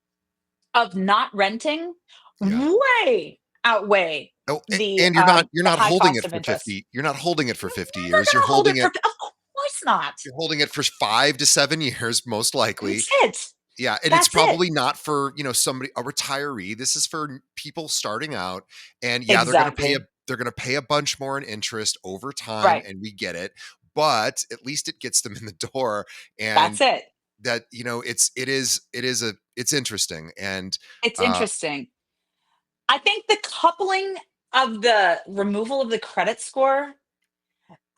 of not renting
Yeah.
way outweigh
Oh,
the
and
um
you're
the
not
high
holding
cost
it
of
for
interest.
50. You're not holding it for 50
Never
years.
gonna hold it for, of course not.
You're holding it for 5 to 7 years most likely.
That's it.
Yeah, and it's
That's it.
probably not for, somebody a retiree. This is for people starting out, and yeah,
Exactly.
they're gonna pay a bunch more in interest over time,
Right.
and we get it, but at least it gets them in the door,
That's
and
it.
that, it's interesting, and,
It's
uh
interesting. I think the coupling of the removal of the credit score,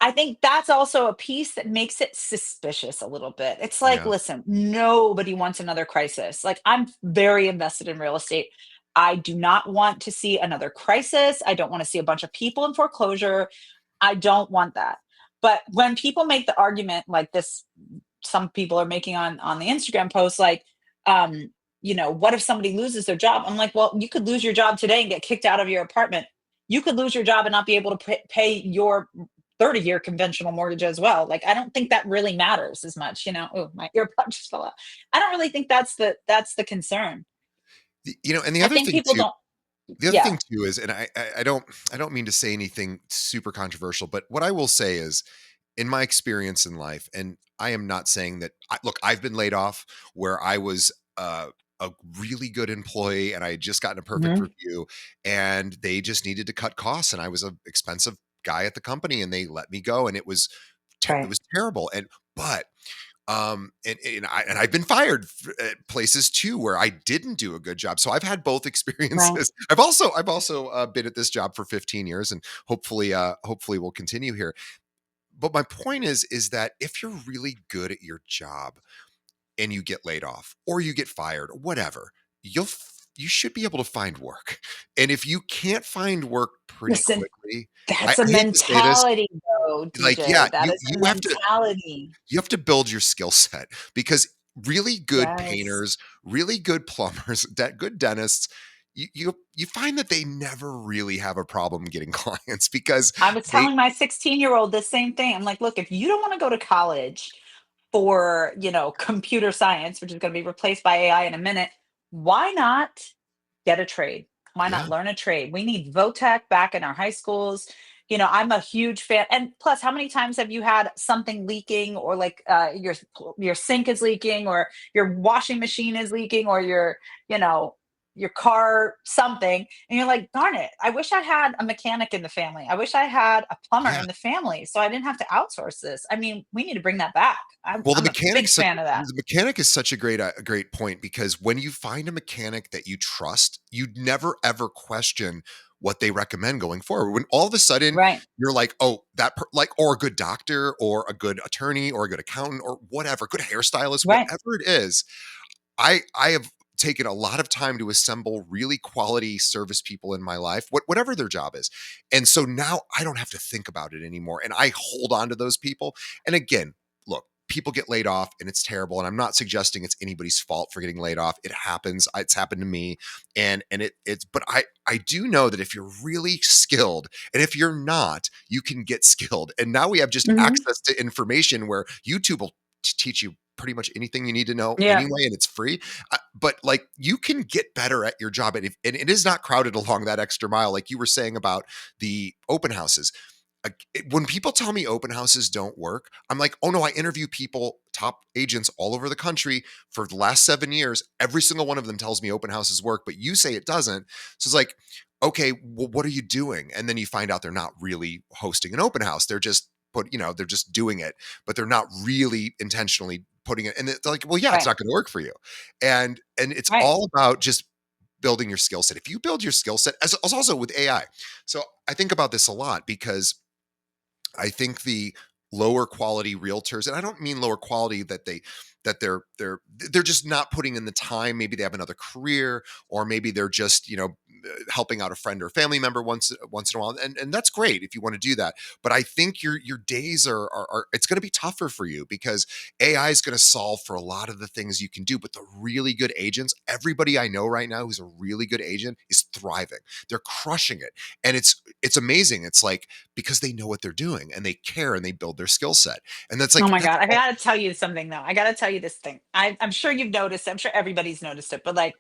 I think that's also a piece that makes it suspicious a little bit. It's like,
yeah,
listen, nobody wants another crisis. Like, I'm very invested in real estate. I do not want to see another crisis. I don't want to see a bunch of people in foreclosure. I don't want that. But when people make the argument like this, some people are making on the Instagram post, like, what if somebody loses their job? I'm like, well, you could lose your job today and get kicked out of your apartment. You could lose your job and not be able to pay your 30-year conventional mortgage as well. Like, I don't think that really matters as much. Oh, my earplug just fell out. I don't really think that's the concern.
and the
I
other
think
thing
people
too
don't.
the other
Yeah.
thing too is, and I don't mean to say anything super controversial, but what I will say is, in my experience in life, and I am not saying that look, I've been laid off where I was a really good employee and I had just gotten a perfect
Hmm.
review and they just needed to cut costs and I was an expensive guy at the company and they let me go and it
Right.
was terrible. And but I've been fired at places too where I didn't do a good job. So I've had both
Right.
experiences. I've also been at this job for 15 years, and hopefully we'll continue here. But my point is that if you're really good at your job and you get laid off or you get fired or whatever, you should be able to find work. And if you can't find work pretty
Listen,
quickly,
that's a
I hate to say this,
mentality, though,
like yeah,
DJ. That is a mentality.
you have to build your skill set because really good
Yes.
painters, really good plumbers, good dentists, you find that they never really have a problem getting clients because
I was
they
telling my 16-year-old the same thing. I'm like, look, if you don't want to go to college for, computer science, which is going to be replaced by AI in a minute, why not get a trade? Why
yeah,
not learn a trade? We need VOTEC back in our high schools. I'm a huge fan. And plus, how many times have you had something leaking, or like your sink is leaking, or your washing machine is leaking, or you know, your car something, and you're like, darn it, I wish I had a mechanic in the family. I wish I had a plumber
Yeah.
in the family so I didn't have to outsource this. I mean, we need to bring that back. I'm
Well,
I'm a big fan of that.
the mechanic is such a great point because when you find a mechanic that you trust, you'd never ever question what they recommend going forward. When all of a sudden
Right.
you're like, "Oh, like or a good doctor or a good attorney or a good accountant or whatever, good hairstylist,
Right.
whatever it is." I have taken a lot of time to assemble really quality service people in my life, whatever their job is. And so now I don't have to think about it anymore. And I hold on to those people. And again, look, people get laid off and it's terrible. And I'm not suggesting it's anybody's fault for getting laid off. It happens. It's happened to me. But I do know that if you're really skilled and if you're not, you can get skilled. And now we have just
Hmm.
access to information where YouTube will teach you pretty much anything you need to know
Yeah.
anyway, and it's free. But like you can get better at your job, and it is not crowded along that extra mile, like you were saying about the open houses. When people tell me open houses don't work, I'm like, oh no, I interview people, top agents all over the country for the last 7 years. Every single one of them tells me open houses work, but you say it doesn't. So it's like, okay, well, what are you doing? And then you find out they're not really hosting an open house. They're just doing it, but they're not really intentionally putting it. And it's like, well, yeah, it's
Right.
not going to work for you. And it's
Right.
all about just building your skill set. If you build your skill set, as also with AI. So I think about this a lot because I think the lower quality realtors, and I don't mean lower quality that they're just not putting in the time. Maybe they have another career, or maybe they're just helping out a friend or a family member once in a while, and that's great if you want to do that. But I think your days are it's going to be tougher for you because AI is going to solve for a lot of the things you can do. But the really good agents, everybody I know right now who's a really good agent is thriving. They're crushing it, and it's amazing. It's like because they know what they're doing and they care and they build their skill set. And
Oh my
that's
God. I
all.
gotta tell you something though. I gotta tell you this thing. I'm sure you've noticed. I'm sure everybody's noticed it. But like,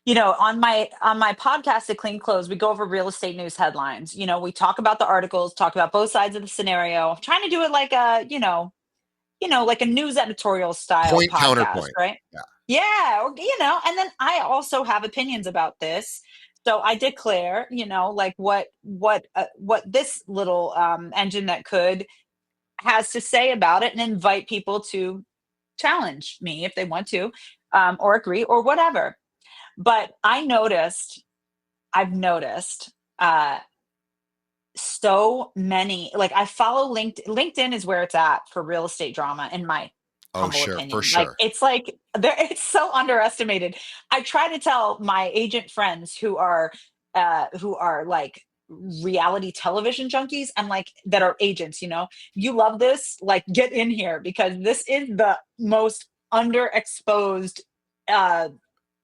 on my podcast at Clean Clothes, we go over real estate news headlines. We talk about the articles, talk about both sides of the scenario. I'm trying to do it like like a news editorial style
Point
podcast,
counterpoint.
right?
Yeah.
Yeah, and then I also have opinions about this. So I declare, like what this little engine that could has to say about it, and invite people to challenge me if they want to, or agree or whatever. But I've noticed uh, so many, like I follow LinkedIn is where it's at for real estate drama, in my
Oh,
humble
sure, for
opinion.
sure.
Like it's so underestimated. I try to tell my agent friends who are like reality television junkies, and like that are agents, you love this, like get in here because this is the most underexposed, uh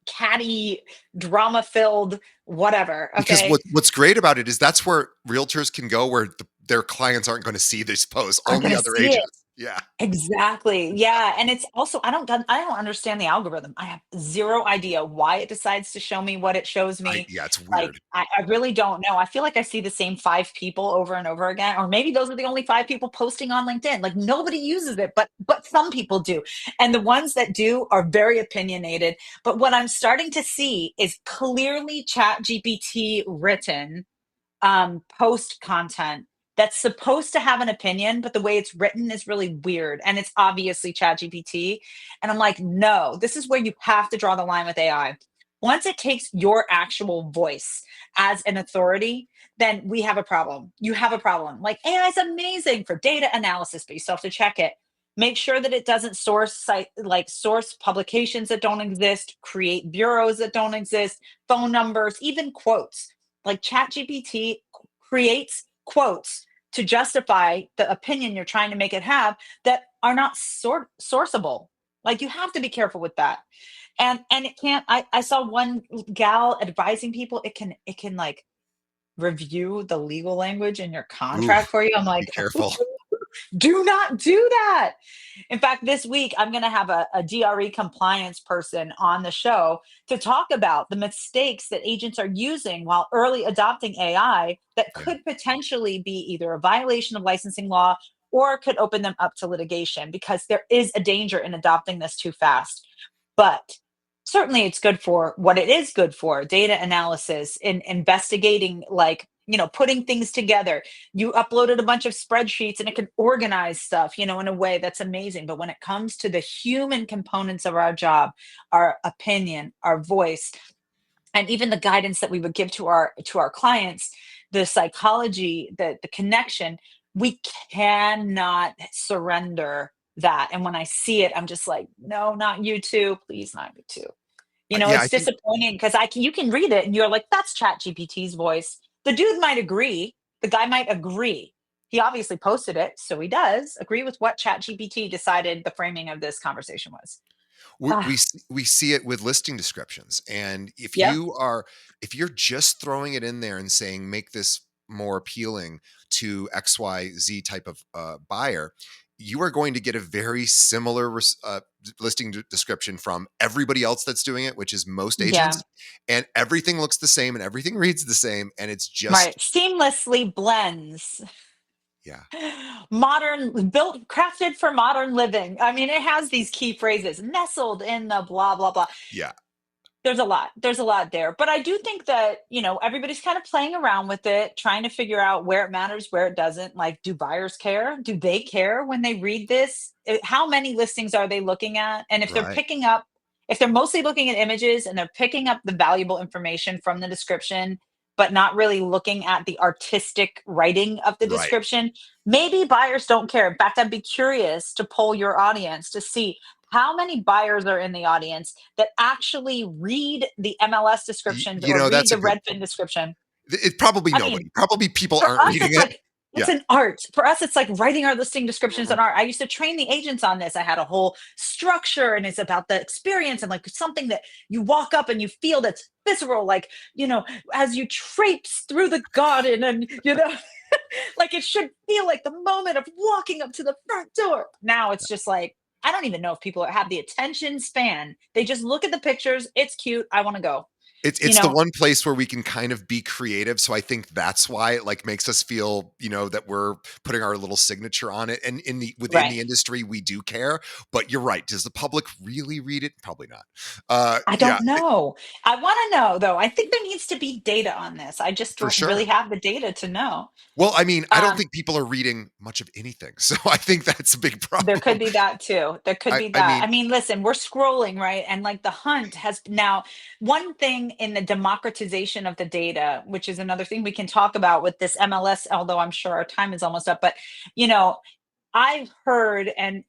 catty, drama filled, whatever.
Because
Okay.
what's great about it is that's where realtors can go where their clients aren't going to see these posts,
Aren't
only
gonna
other
see it.
agents. Yeah.
Exactly. Yeah, and it's also I don't understand the algorithm. I have zero idea why it decides to show me what it shows me.
Yeah, it's
Like,
weird.
I really don't know. I feel like I see the same 5 people over and over again, or maybe those are the only 5 people posting on LinkedIn. Like, nobody uses it, but some people do. And the ones that do are very opinionated. But what I'm starting to see is clearly ChatGPT written post content that's supposed to have an opinion, but the way it's written is really weird. And it's obviously ChatGPT. And I'm like, no, this is where you have to draw the line with AI. Once it takes your actual voice as an authority, then we have a problem. You have a problem. Like AI is amazing for data analysis, but you still have to check it. Make sure that it doesn't source publications that don't exist, create bureaus that don't exist, phone numbers, even quotes. Like ChatGPT creates quotes to justify the opinion you're trying to make it have that are not sourceable. Like you have to be careful with that. And it can't. I saw one gal advising people it can like review the legal language in your
Ooh,
contract for you. I'm
be
like,
careful.
Do not do that. In fact, this week I'm going to have a DRE compliance person on the show to talk about the mistakes that agents are using while early adopting AI that
Yeah.
could potentially be either a violation of licensing law or could open them up to litigation, because there is a danger in adopting this too fast. But certainly it's good for what it is good for: data analysis, in investigating, like, putting things together. You uploaded a bunch of spreadsheets and it can organize stuff, in a way that's amazing. But when it comes to the human components of our job, our opinion, our voice, and even the guidance that we would give to our clients, the psychology, the connection, we cannot surrender that. And when I see it, I'm just like, no, not you too, please, not you too.
Yeah, I
It's
think
disappointing because you can read it and you're like, that's Chat GPT's voice. The dude might agree. The guy might agree. He obviously posted it, so he does agree with what Chat GPT decided the framing of this conversation was. Ah,
we see it with listing descriptions, and
yep,
if you're just throwing it in there and saying make this more appealing to XYZ type of buyer, you are going to get a very similar listing description from everybody else that's doing it, which is most
yeah,
agents, and everything looks the same and everything reads the same, and it's
right.
just
Seamlessly blends.
yeah,
Modern, built, crafted for modern living. I mean, it has these key phrases nestled in the blah, blah, blah.
yeah,
There's a lot there, but I do think that, everybody's kind of playing around with it, trying to figure out where it matters, where it doesn't. Like, do buyers care? Do they care when they read this? How many listings are they looking at? And
right,
if they're mostly looking at images and they're picking up the valuable information from the description, but not really looking at the artistic writing of the
right.
description, maybe buyers don't care. In fact, I'd be curious to poll your audience to see how many buyers are in the audience that actually read the MLS descriptions or read
That's a
the
good
Redfin
point.
description.
It probably
I mean,
nobody. Probably people
for
aren't
us,
reading
it's
it.
like it's
Yeah.
an art. For us, it's like writing our listing descriptions an art. I used to train the agents on this. I had a whole structure, and it's about the experience and like something that you walk up and you feel that's visceral, like, as you traipse through the garden and, like it should feel like the moment of walking up to the front door. Now it's just like, I don't even know if people have the attention span. They just look at the pictures. It's cute. I want to go. You
It's the
know,
one place where we can kind of be creative, so I think that's why it, like, makes us feel, that we're putting our little signature on it, and within
right.
the industry, we do care, but you're right, does the public really read it? Probably not.
I
Yeah,
don't know. I want to know though. I think there needs to be data on this. I just
for
don't really
sure.
have the data to know.
Well, I mean, I don't
Um,
think people are reading much of anything, so I think that's a big
There could
problem.
be that too. There could be
I
that.
mean
I mean, listen, we're scrolling, right? And like the hunt has now, one thing in the democratization of the data, which is another thing we can talk about with this MLS, although I'm sure our time is almost up. But, you know, I've heard, and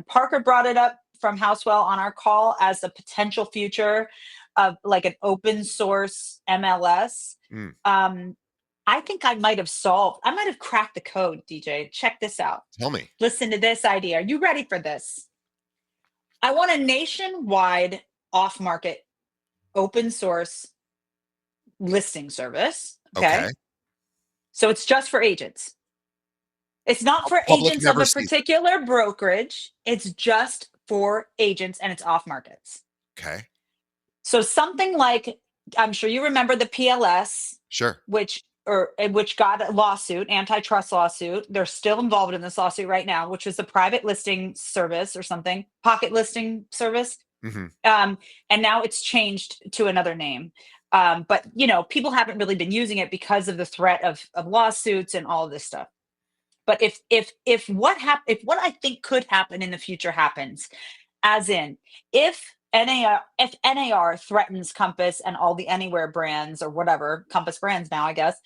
Parker brought it up from Housewell on our call as a potential future of like an open source MLS.
mm,
Um, I think I might have cracked the code, DJ. Check this out.
tell me.
Listen to this idea. Are you ready for this? I want a nationwide off market open source listing service.
Okay.
Okay. So it's just for agents. It's not for
Public
agents of
never
a
sees it.
particular brokerage. It's just for agents and it's off markets.
Okay.
So something like, I'm sure you remember the PLS,
Sure.
which got a lawsuit, antitrust lawsuit. They're still involved in this lawsuit right now, which was the private listing service or something, pocket listing service.
Mhm.
Um, and now it's changed to another name. But people haven't really been using it because of the threat of lawsuits and all of this stuff. But if what I think could happen in the future happens, as in, if NAR threatens Compass and all the Anywhere brands or whatever, Compass brands now, I guess,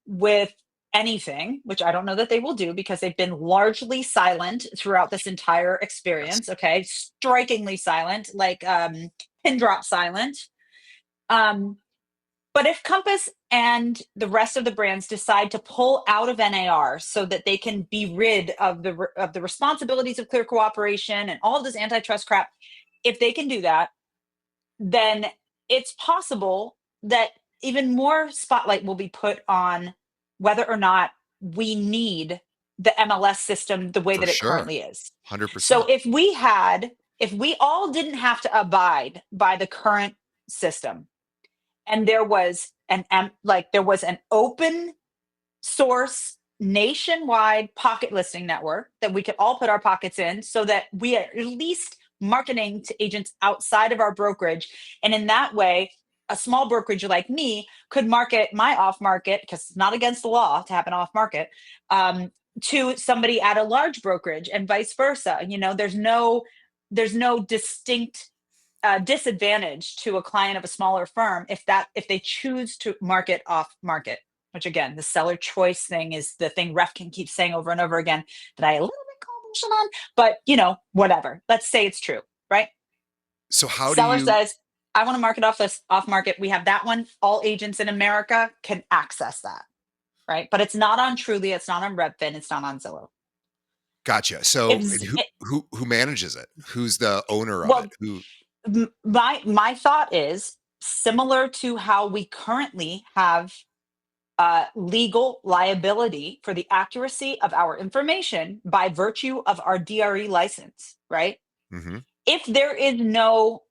with anything, which I don't know that they will do because they've been largely silent throughout this entire
Yes.
experience. Okay, strikingly silent, like pin drop silent. Um, but if Compass and the rest of the brands decide to pull out of NAR so that they can be rid of the responsibilities of clear cooperation and all of this antitrust crap, if they can do that, then it's possible that even more spotlight will be put on whether or not we need the MLS system the way
For
that it
sure.
currently is. So
100%.
if we all didn't have to abide by the current system, and there was there was an open source nationwide pocket listing network that we could all put our pockets in, so that we are at least marketing to agents outside of our brokerage. And in that way, a small brokerage like me could market my off market, because it's not against the law to have an off market, um, to somebody at a large brokerage, and vice versa. There's no distinct disadvantage to a client of a smaller firm if they choose to market off market. Which again, the seller choice thing is the thing Refkin keeps saying over and over again that I a little bit call bullshit on, but whatever. Let's say it's true, right?
So how do
Seller
you
says, I want to market off this off market. We have that one. All agents in America can access that, right? But it's not on Truly, it's not on Redfin, it's not on Zillow.
Gotcha.
If
So, and
Z- it,
who manages it? Who's the owner of it?
well,
Who
my thought is similar to how we currently have legal liability for the accuracy of our information by virtue of our DRE license, right?
Mhm.
If there is no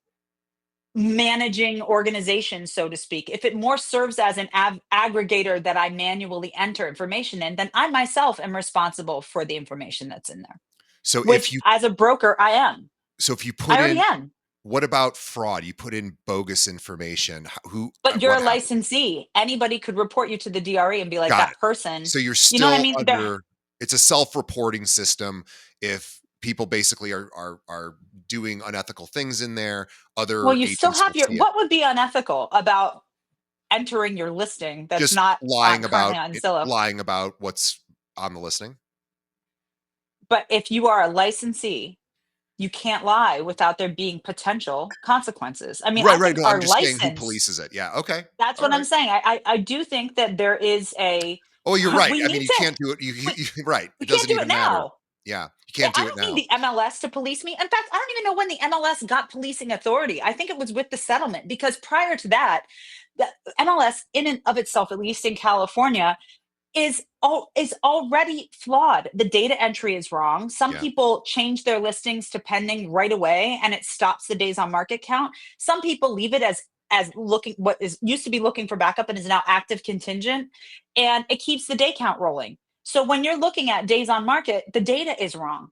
managing organization, so to speak, if it more serves as an aggregator that I manually enter information in, then I myself am responsible for the information that's in there,
So if
which
you
as a broker, I am.
so if you
I
put
already
in
am.
what about fraud? You put in bogus information. Who
But you're a
what happens?
licensee. Anybody could report you to the DRE and be like,
Got
that
it.
person,
So you're
you know what I
still
mean?
under it's a self-reporting system if people basically are doing unethical things in there,
Well,
other
you still
agents
have
will
your,
see it.
what would be unethical about entering your listing that's
Just
not
lying
currently
about
on
it,
Zillow?
lying about what's on the listing.
But if you are a licensee, you can't lie without there being potential consequences. I mean, I
Right, right.
think
No, I'm
our
just saying who
license,
polices it. Yeah. Okay.
that's
All
what I'm
right.
saying. I do think that there is
Oh, you're right.
we
I mean,
need
you
to,
can't do it.
we,
Right.
we
It
can't
doesn't
do it
even matter.
now.
Yeah. You
Yeah,
can't
I
do it
don't need
now.
the MLS to police me. In fact, I don't even know when the MLS got policing authority. I think it was with the settlement, because prior to that, the MLS in and of itself, at least in California, is already flawed. The data entry is wrong. Some
Yeah.
people change their listings to pending right away and it stops the days on market count. Some people leave it as looking, what is used to be looking for backup and is now active contingent, and it keeps the day count rolling. So when you're looking at days on market, the data is wrong.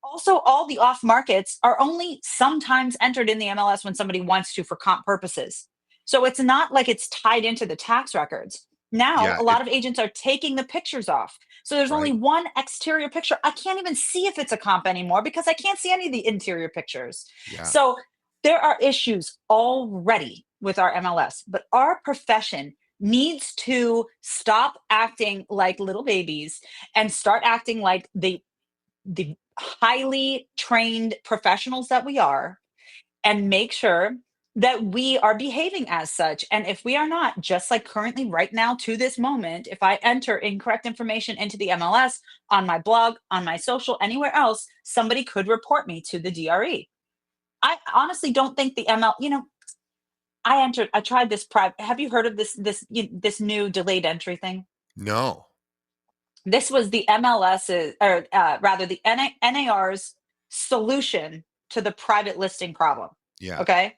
Also, all the off markets are only sometimes entered in the MLS when somebody wants to for comp purposes. So it's not like it's tied into the tax records. Now,
Yeah.
a lot of agents are taking the pictures off. So there's only
Right.
one exterior picture. I can't even see if it's a comp anymore because I can't see any of the interior pictures.
Yeah.
So there are issues already with our MLS, but our profession needs to stop acting like little babies and start acting like the highly trained professionals that we are, and make sure that we are behaving as such. And if we are not, just like currently right now to this moment, if I enter incorrect information into the MLS, on my blog, on my social, anywhere else, somebody could report me to the DRE. I honestly don't think the ML, I tried this private. Have you heard of this new delayed entry thing?
No.
This was the MLS's, or rather the NAR's solution to the private listing problem.
Yeah.
Okay.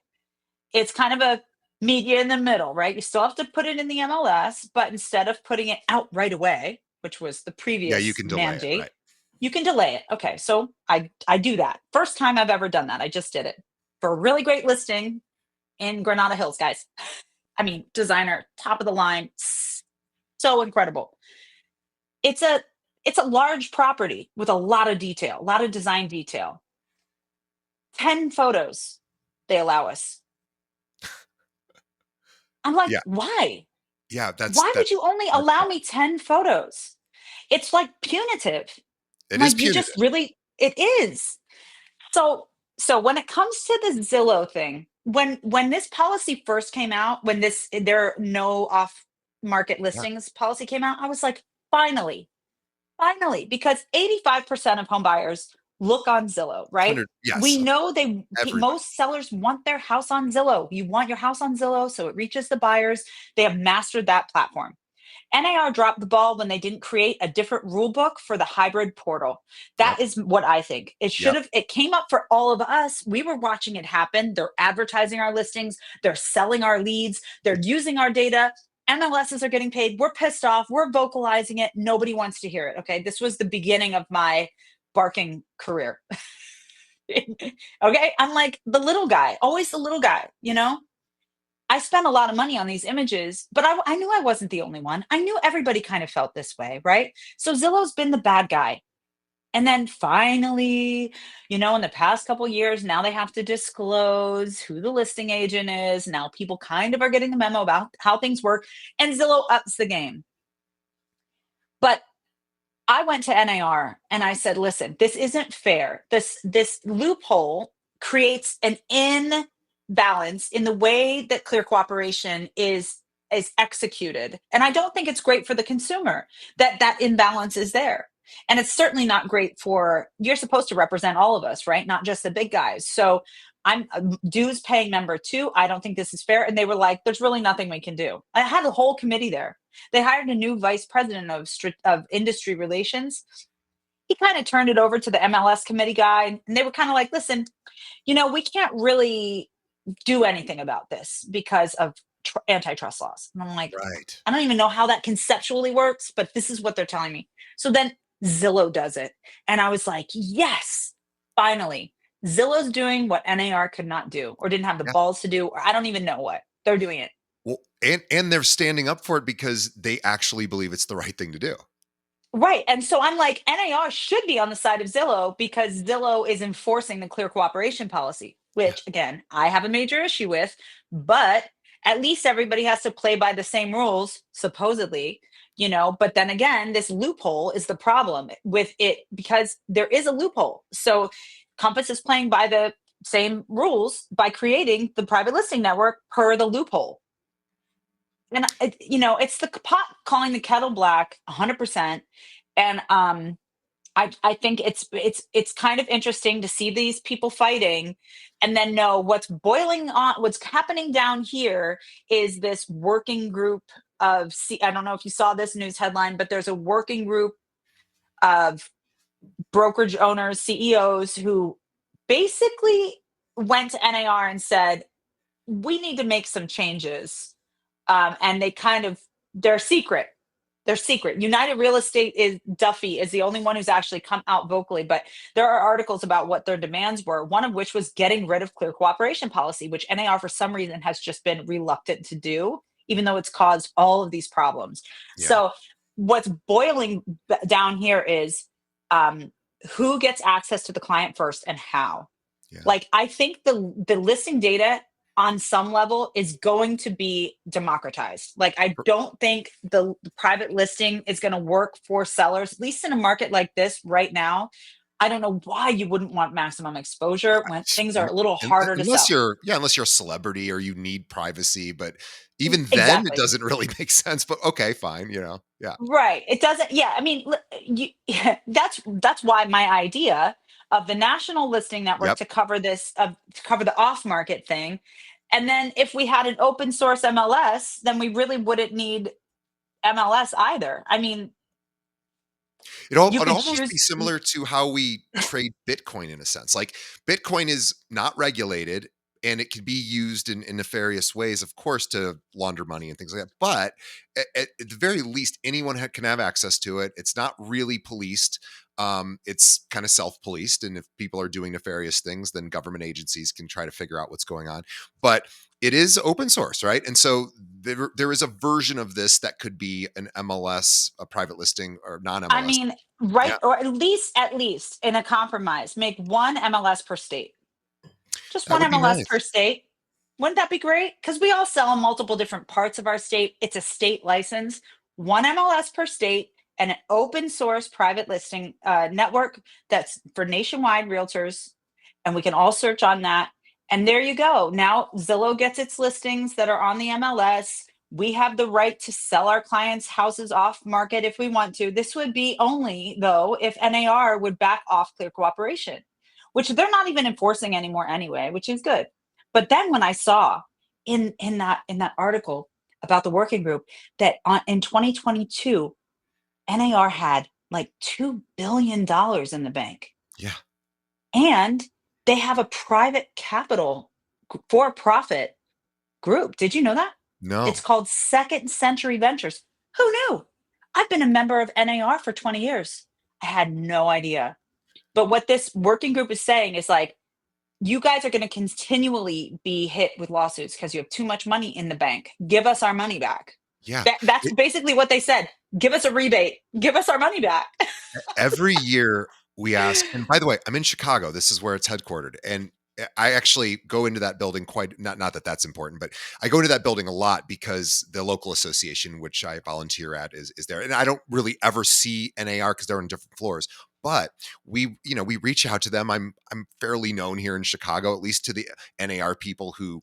It's kind of a media in the middle, right? You still have to put it in the MLS, but instead of putting it out right away, which was the
Yeah. You
previous
can delay it.
mandate,
Right.
you can delay it. Okay. So I do that. First time I've ever done that. I just did it for a really great listing in Granada Hills, guys. I mean, designer, top of the line, so incredible. It's a it's a large property with a lot of detail, a lot of design detail. 10 photos they allow us. I'm like,
Yeah.
why?
Yeah.
Why would you only
That's
allow
tough.
me 10 photos? It's like punitive.
It
I'm
is
like, you just
punitive.
really, it is. So when it comes to the Zillow thing, when this policy first came out, when this there are no off market
Yeah.
listings policy came out, I was like, finally, finally, because 85% of home buyers look on Zillow, right?
100.
We
Yes.
know
Everybody.
most sellers want their house on Zillow. You want your house on Zillow so it reaches the buyers. They have mastered that platform. NAR dropped the ball when they didn't create a different rule book for the hybrid portal. That
Yep.
is what I think. It should
Yep.
have, it came up for all of us. We were watching it happen. They're advertising our listings, they're selling our leads, they're using our data. MLSs are getting paid. We're pissed off. We're vocalizing it. Nobody wants to hear it. Okay. This was the beginning of my barking career. Okay. I'm like the little guy, always the little guy, you know? I spent a lot of money on these images, but I knew I wasn't the only one. I knew everybody kind of felt this way, right? So Zillow's been the bad guy. And then finally, in the past couple years, now they have to disclose who the listing agent is. Now people kind of are getting the memo about how things work, and Zillow ups the game. But I went to NAR and I said, listen, this isn't fair. This loophole creates an imbalance in the way that clear cooperation is executed. And I don't think it's great for the consumer that that imbalance is there. And it's certainly not great for, you're supposed to represent all of us, right? Not just the big guys. So I'm a dues paying member too. I don't think this is fair. And they were like, there's really nothing we can do. I had a whole committee there. They hired a new vice president of industry relations. He kind of turned it over to the MLS committee guy, and they were kind of like, "Listen, we can't really do anything about this because of antitrust laws." And I'm like,
Right.
I don't even know how that conceptually works, but this is what they're telling me. So then Zillow does it, and I was like, "Yes, finally, Zillow's doing what NAR could not do, or didn't have the
Yeah.
balls to do, or I don't even know what they're doing it."
Well, and they're standing up for it because they actually believe it's the right thing to do.
Right. And so I'm like, NAR should be on the side of Zillow because Zillow is enforcing the clear cooperation policy,
Yeah.
which again, I have a major issue with, but at least everybody has to play by the same rules, supposedly, But then again, this loophole is the problem with it because there is a loophole. So Compass is playing by the same rules by creating the private listing network per the loophole. And it's the pot calling the kettle black 100%. And I think it's kind of interesting to see these people fighting and then know what's happening down here is this working group I don't know if you saw this news headline, but there's a working group of brokerage owners, CEOs who basically went to NAR and said, we need to make some changes. And they're secret. They're secret. United Real Estate is Duffy is the only one who's actually come out vocally, but there are articles about what their demands were, one of which was getting rid of clear cooperation policy, which NAR for some reason has just been reluctant to do, even though it's caused all of these problems.
Yeah.
So what's boiling down here is um, who gets access to the client first and how.
Yeah.
Like I think the listing data on some level is going to be democratized. Like I don't think the private listing is going to work for sellers, at least in a market like this right now. I don't know why you wouldn't want maximum exposure when things are
Un
a little
un
harder to
unless
sell.
you're a celebrity or you need privacy, but even then, it
Exactly.
doesn't really make sense, but okay, fine, yeah.
Right. It doesn't. Yeah. I mean, that's why my idea of the national listing network
Yep.
to cover to cover the off market thing, and then if we had an open source MLS, then we really wouldn't need MLS either. I mean, you
It'd
could
almost be
choose.
similar to how we trade Bitcoin in a sense. Like, Bitcoin is not regulated, and it can be used in nefarious ways, of course, to launder money and things like that, but at the very least, anyone can have access to it. It's not really policed. It's kinda self-policed, and if people are doing nefarious things, then government agencies can try to figure out what's going on, but it is open source, right? And so there is a version of this that could be an MLS, a private listing, or
I
non-MLS.
mean, right,
Yeah,
or at least in a compromise, make one MLS per state. Just
that
one
would be
MLS per
nice.
state. Wouldn't that be great? Because we all sell in multiple different parts of our state. It's a state license, one MLS per state, and an open source private listing network that's for nationwide realtors. And we can all search on that. And there you go. Now Zillow gets its listings that are on the MLS. We have the right to sell our clients' houses off market if we want to. This would be only, though, if NAR would back off clear cooperation, which they're not even enforcing anymore anyway, which is good. But then when I saw in that article about the working group that in 2022, NAR had like $2 billion in the bank.
Yeah.
And they have a private capital for profit group. Did you know that? It's
No.
called Second Century Ventures. Who knew? I've been a member of NAR for 20 years. I had no idea. But what this working group is saying is like, you guys are going to continually be hit with lawsuits because you have too much money in the bank. Give us our money back.
Yeah.
That's basically what they said. Give us a rebate. Give us our money back.
Every year we ask, and by the way, I'm in Chicago. This is where it's headquartered, and I actually go into that building quite not that that's important, but I go into that building a lot because the local association, which I volunteer at, is there, and I don't really ever see NAR because they're on different floors. But we reach out to them. I'm fairly known here in Chicago, at least to the NAR people who.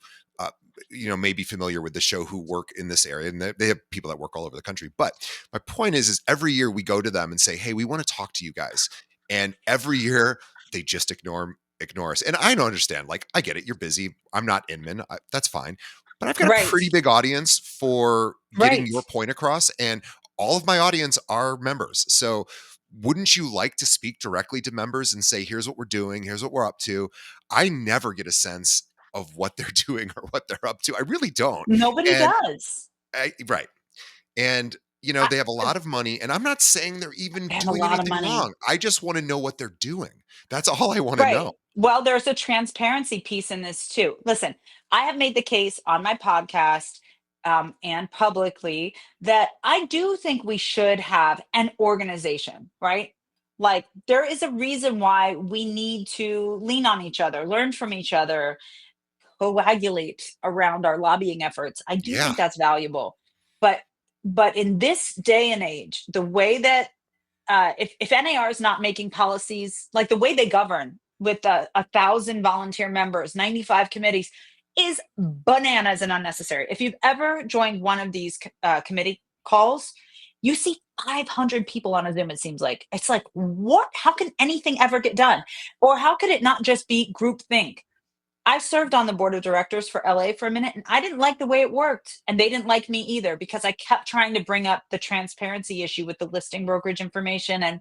May be familiar with the show who work in this area, and they have people that work all over the country. But my point is every year we go to them and say, "Hey, we want to talk to you guys," and every year they just ignore us. And I don't understand. Like, I get it. You're busy. I'm not Inman. That's fine. But I've got a
Right.
pretty big audience for getting
Right.
your point across, and all of my audience are members. So wouldn't you like to speak directly to members and say, here's what we're doing, here's what we're up to? I never get a sense of what they're doing or what they're up to. I really don't.
Nobody
And
does.
right. And
I,
they have a lot of money, and I'm not saying they're even
they have a
doing
lot of
anything
money.
wrong. I just want to know what they're doing. That's all I want to
Right.
know.
Well, there's a transparency piece in this too. Listen, I have made the case on my podcast and publicly that I do think we should have an organization, right? Like, there is a reason why we need to lean on each other, learn from each other, coagulate around our lobbying efforts. I do
Yeah.
think that's valuable. But in this day and age, the way that if NAR is not making policies like the way they govern with 1,000 volunteer members, 95 committees, is bananas and unnecessary. If you've ever joined one of these committee calls, you see 500 people on a Zoom. It seems like it's like, what? How can anything ever get done, or how could it not just be groupthink? I served on the board of directors for LA for a minute, and I didn't like the way it worked. And they didn't like me either because I kept trying to bring up the transparency issue with the listing brokerage information. And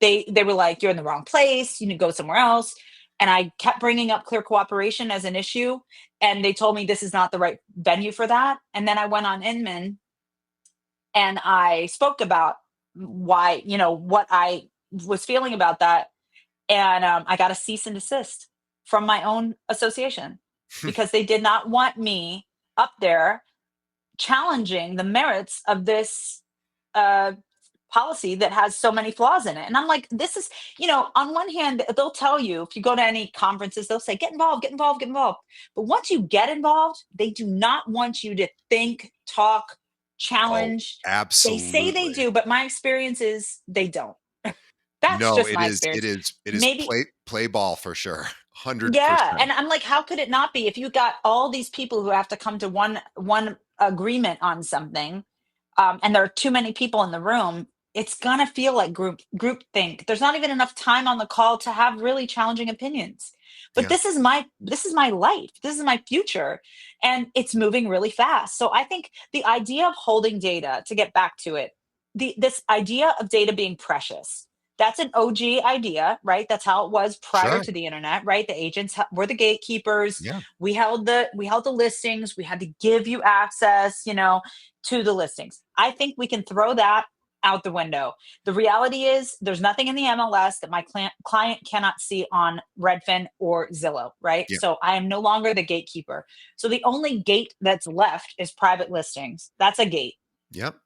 they were like, you're in the wrong place. You need to go somewhere else. And I kept bringing up clear cooperation as an issue. And they told me this is not the right venue for that. And then I went on Inman and I spoke about why, what I was feeling about that, and I got a cease and desist from my own association because they did not want me up there challenging the merits of this uh, policy that has so many flaws in it. And I'm like, this is, on one hand, they'll tell you if you go to any conferences, they'll say, get involved, get involved, get involved. But once you get involved, they do not want you to think, talk,
Oh,
challenge. They say they
absolutely.
do, but my experience is they don't. That's
No,
just
it
my
is it
experience.
is it is
Maybe.
play ball for sure.
Yeah,
100%.
and I'm like, how could it not be? If you got all these people who have to come to one agreement on something, and there are too many people in the room, it's gonna feel like group think. There's not even enough time on the call to have really challenging opinions. But
Yeah.
this is my life. This is my future, and it's moving really fast. So I think the idea of holding data, to get back to it, this idea of data being precious, that's an OG idea, right? That's how it was prior
Sure.
to the internet, right? The agents were the gatekeepers.
Yeah.
We held the listings. We had to give you access, to the listings. I think we can throw that out the window. The reality is there's nothing in the MLS that my client cannot see on Redfin or Zillow, right?
Yeah.
So I am no longer the gatekeeper. So the only gate that's left is private listings. That's a gate.
Yep.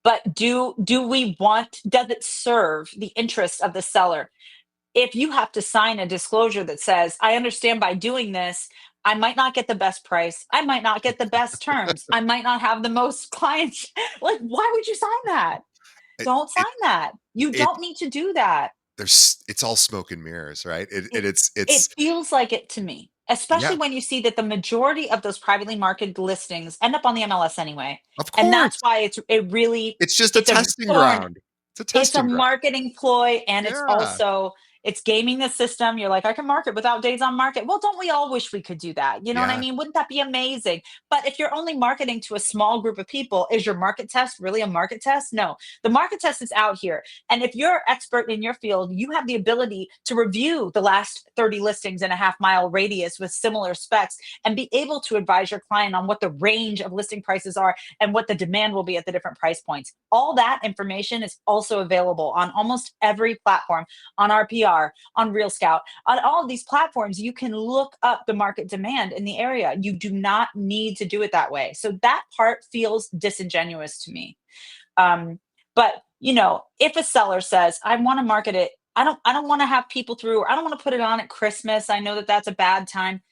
But does it serve the interest of the seller? If you have to sign a disclosure that says, I understand by doing this, I might not get the best price. I might not get the best terms. I might not have the most clients. Like, why would you sign that?
It
Don't sign
it
that. You
it
don't need to do that.
it's all smoke and mirrors, right?
It
It's
it feels like it to me, especially
yeah,
when you see that the majority of those privately marketed listings end up on the MLS anyway.
of
And that's
course.
why
It's just a
it's a
testing
thorn.
ground. It's a
It's a
testing ground.
marketing ploy, and it's
Yeah.
also It's gaming the system. You're like, I can market without days on market. Well, don't we all wish we could do that? You know what I
Yeah,
mean? Wouldn't that be amazing? But if you're only marketing to a small group of people, is your market test really a market test? No. The market test is out here. And if you're expert in your field, you have the ability to review the last 30 listings in a half-mile radius with similar specs and be able to advise your client on what the range of listing prices are and what the demand will be at the different price points. All that information is also available on almost every platform, on RPR, on Real Scout, on all of these platforms. You can look up the market demand in the area. You do not need to do it that way. So that part feels disingenuous to me. But if a seller says, I want to market it, I don't want to have people through, or I don't want to put it on at Christmas. I know that that's a bad time,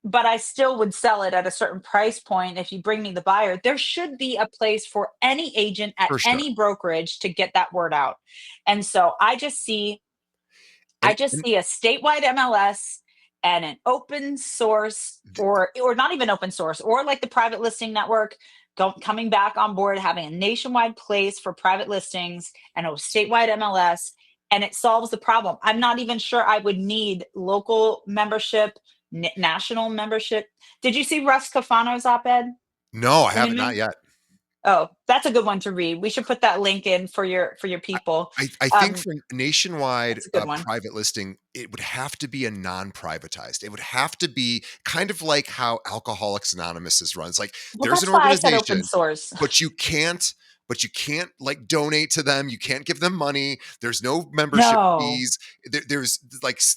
but I still would sell it at a certain price point if you bring me the buyer. There should be a place for any agent at
for sure.
any brokerage to get that word out. And so I just
And
see a statewide MLS and an open source, or not even open source, or like the private listing network coming back on board, having a nationwide place for private listings and a statewide MLS, and it solves the problem. I'm not even sure I would need local membership, national membership. Did you see Russ Cafano's op-ed?
no, I
Did you
haven't, not
mean?
yet.
Oh, that's a good one to read. We should put that link in for your
I
people.
I think
Um,
for nationwide,
that's a good one.
private listing, it would have to be a non-privatized. It would have to be kind of like how Alcoholics Anonymous is run. It's like
Well,
there's an
that's why I said open
organization,
source.
but you can't like donate to them. You can't give them money. There's no membership
No.
fees. There's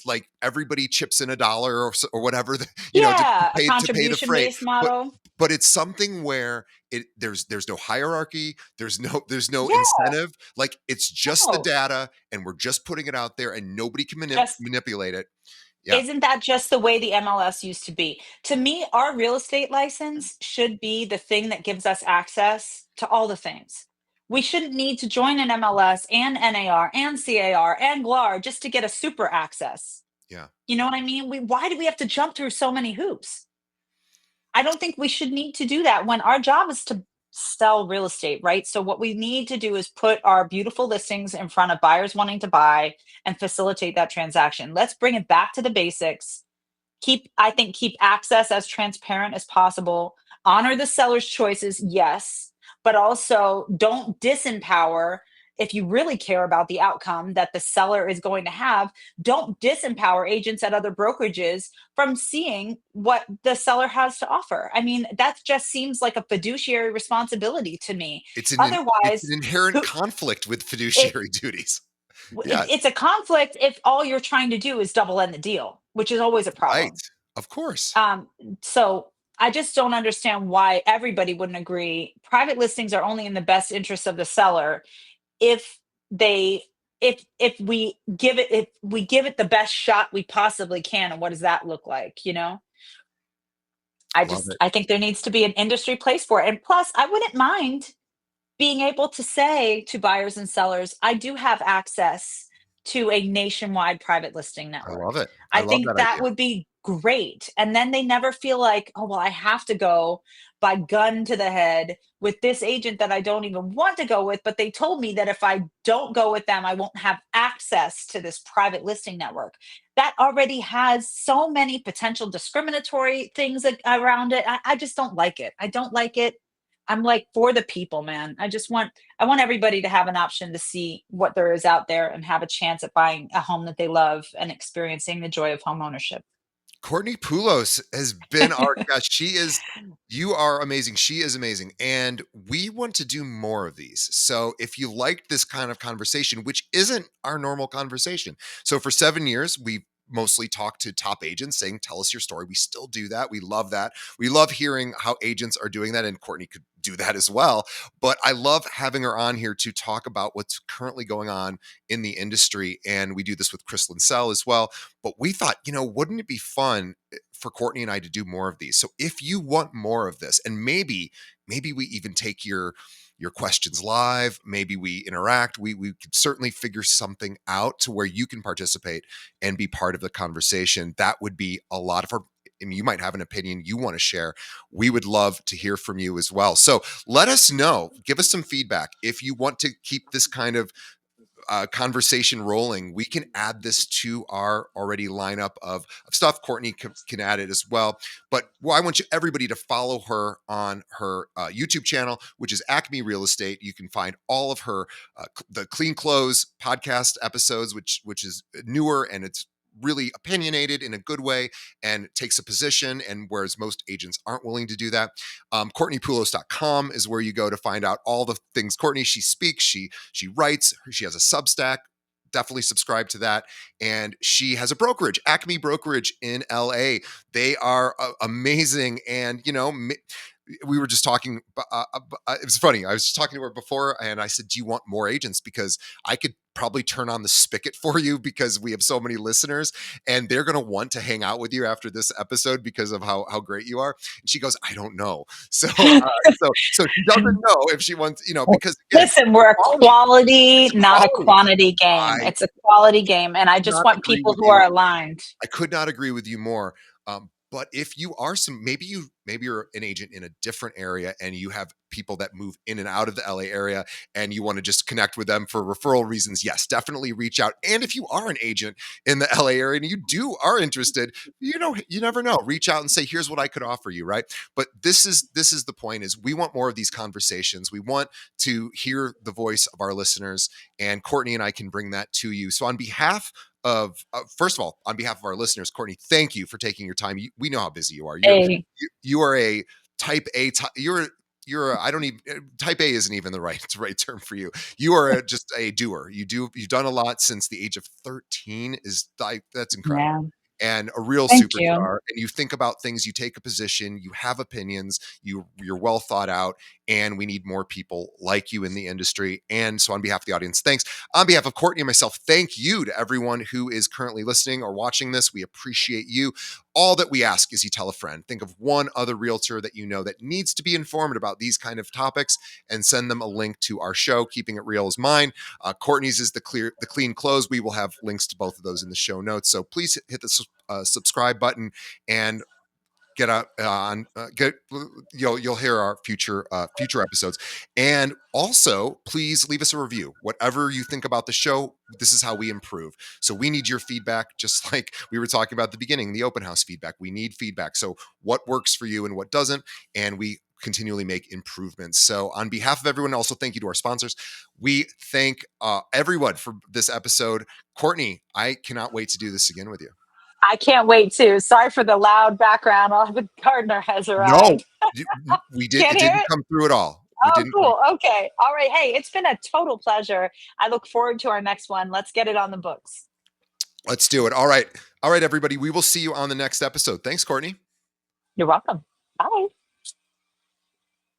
like everybody chips in $1 or whatever, to
Yeah, a
pay the freight.
contribution-based
But
model.
it's something where there's no hierarchy, there's no
Yeah,
incentive, like it's just the
no.
data and we're just putting it out there and nobody can
Just
manipulate it. Yeah,
isn't that just the way the MLS used to be? To me, our real estate license should be the thing that gives us access to all the things. We shouldn't need to join an MLS and NAR and CAR and GLAR just to get a super access.
yeah.
You know what I mean? Why do we have to jump through so many hoops? I don't think we should need to do that when our job is to sell real estate, right? So what we need to do is put our beautiful listings in front of buyers wanting to buy and facilitate that transaction. Let's bring it back to the basics. Keep access as transparent as possible. Honor the seller's choices, yes, but also don't disempower. If you really care about the outcome that the seller is going to have, don't disempower agents at other brokerages from seeing what the seller has to offer. I mean, that just seems like a fiduciary responsibility to me.
It's an
Otherwise,
inherent
who
conflict with
it
fiduciary duties. Yes,
it's a conflict if all you're trying to do is double end the deal, which is always a
right.
problem.
Of course.
Um, so I just don't understand why everybody wouldn't agree. Private listings are only in the best interest of the seller if they if we give it the best shot we possibly can. And what does that look like?
Love it.
I think there needs to be an industry place for it. And plus, I wouldn't mind being able to say to buyers and sellers, I do have access to a nationwide private listing
I
network.
love it. I
I
love
think
that
that
idea.
would be great. And then they never feel like, oh, well, I have to go by gun to the head with this agent that I don't even want to go with. But they told me that if I don't go with them, I won't have access to this private listing network. That already has so many potential discriminatory things around it. I just don't like it. I don't like it. I'm like for the people, man. I want everybody to have an option to see what there is out there and have a chance at buying a home that they love and experiencing the joy of home ownership.
Courtney Poulos has been our guest. You are amazing. She is amazing. And we want to do more of these. So if you liked this kind of conversation, which isn't our normal conversation. So for 7 years, we mostly talked to top agents saying, tell us your story. We still do that. We love that. We love hearing how agents are doing that. And Courtney could do that as well. But I love having her on here to talk about what's currently going on in the industry. And we do this with Chris Linsell as well. But we thought, wouldn't it be fun for Courtney and I to do more of these? So if you want more of this, and maybe we even take your questions live, maybe we interact, we could certainly figure something out to where you can participate and be part of the conversation. That would be a lot of our. I mean, you might have an opinion you want to share. We would love to hear from you as well. So let us know. Give us some feedback if you want to keep this kind of conversation rolling, we can add this to our already lineup of stuff. Courtney can add it as well. But well, I want everybody to follow her on her YouTube channel, which is Acme Real Estate. You can find all of her the Clean Clothes podcast episodes, which is newer and it's really opinionated in a good way and takes a position, and whereas most agents aren't willing to do that. CourtneyPoulos.com is where you go to find out all the things Courtney. She speaks, she writes, she has a Substack. Definitely subscribe to that. And she has a brokerage, Acme Brokerage in LA. They are amazing. And, you know, we were just talking. It was funny. I was just talking to her before, and I said, "Do you want more agents? Because I could probably turn on the spigot for you because we have so many listeners, and they're going to want to hang out with you after this episode because of how great you are." And she goes, "I don't know." So she doesn't know if she wants, you know, because again,
Listen, we're a quality,
it's
not a
quality.
quantity game.
I
It's a quality game, and I
could
just
not
want
agree
people
with
who
you.
are aligned.
I could not agree with you more. But if you are maybe you're an agent in a different area and you have people that move in and out of the LA area and you want to just connect with them for referral reasons, yes, definitely reach out. And if you are an agent in the LA area and you are interested, you know, you never know. Reach out and say, here's what I could offer you, right? But this is the point is we want more of these conversations. We want to hear the voice of our listeners, and Courtney and I can bring that to you. So on behalf of first of all, on behalf of our listeners, Courtney, thank you for taking your time. We know how busy you are. You are a type A. You're I don't even type A isn't even the right term for you. You are just a doer. You've done a lot since the age of 13. That's incredible.
Yeah.
And a real
Thank you.
superstar. And you think about things, you take a position, you have opinions, you're well thought out, and we need more people like you in the industry. And so on behalf of the audience, thanks. On behalf of Courtney and myself, thank you to everyone who is currently listening or watching this. We appreciate you. All that we ask is you tell a friend. Think of one other realtor that you know that needs to be informed about these kind of topics and send them a link to our show. Keeping It Real is mine. Courtney's is the Clean Clothes. We will have links to both of those in the show notes. So please hit the subscribe button and get out on get you'll hear our future episodes. And also please leave us a review. Whatever you think about the show, this is how we improve. So we need your feedback, just like we were talking about at the beginning, the open house feedback. We need feedback. So what works for you and what doesn't, and we continually make improvements. So on behalf of everyone, also thank you to our sponsors. We thank everyone for this episode. Courtney, I cannot wait to do this again with you.
I can't wait to. Sorry for the loud background. Oh, the gardener has
No,
arrived.
we did.
Can't
It
hear
didn't
it?
come through at all. We
Oh,
didn't come.
cool. Okay. All right. Hey, it's been a total pleasure. I look forward to our next one. Let's get it on the books.
Let's do it. All right, everybody. We will see you on the next episode. Thanks, Courtney.
You're welcome. Bye.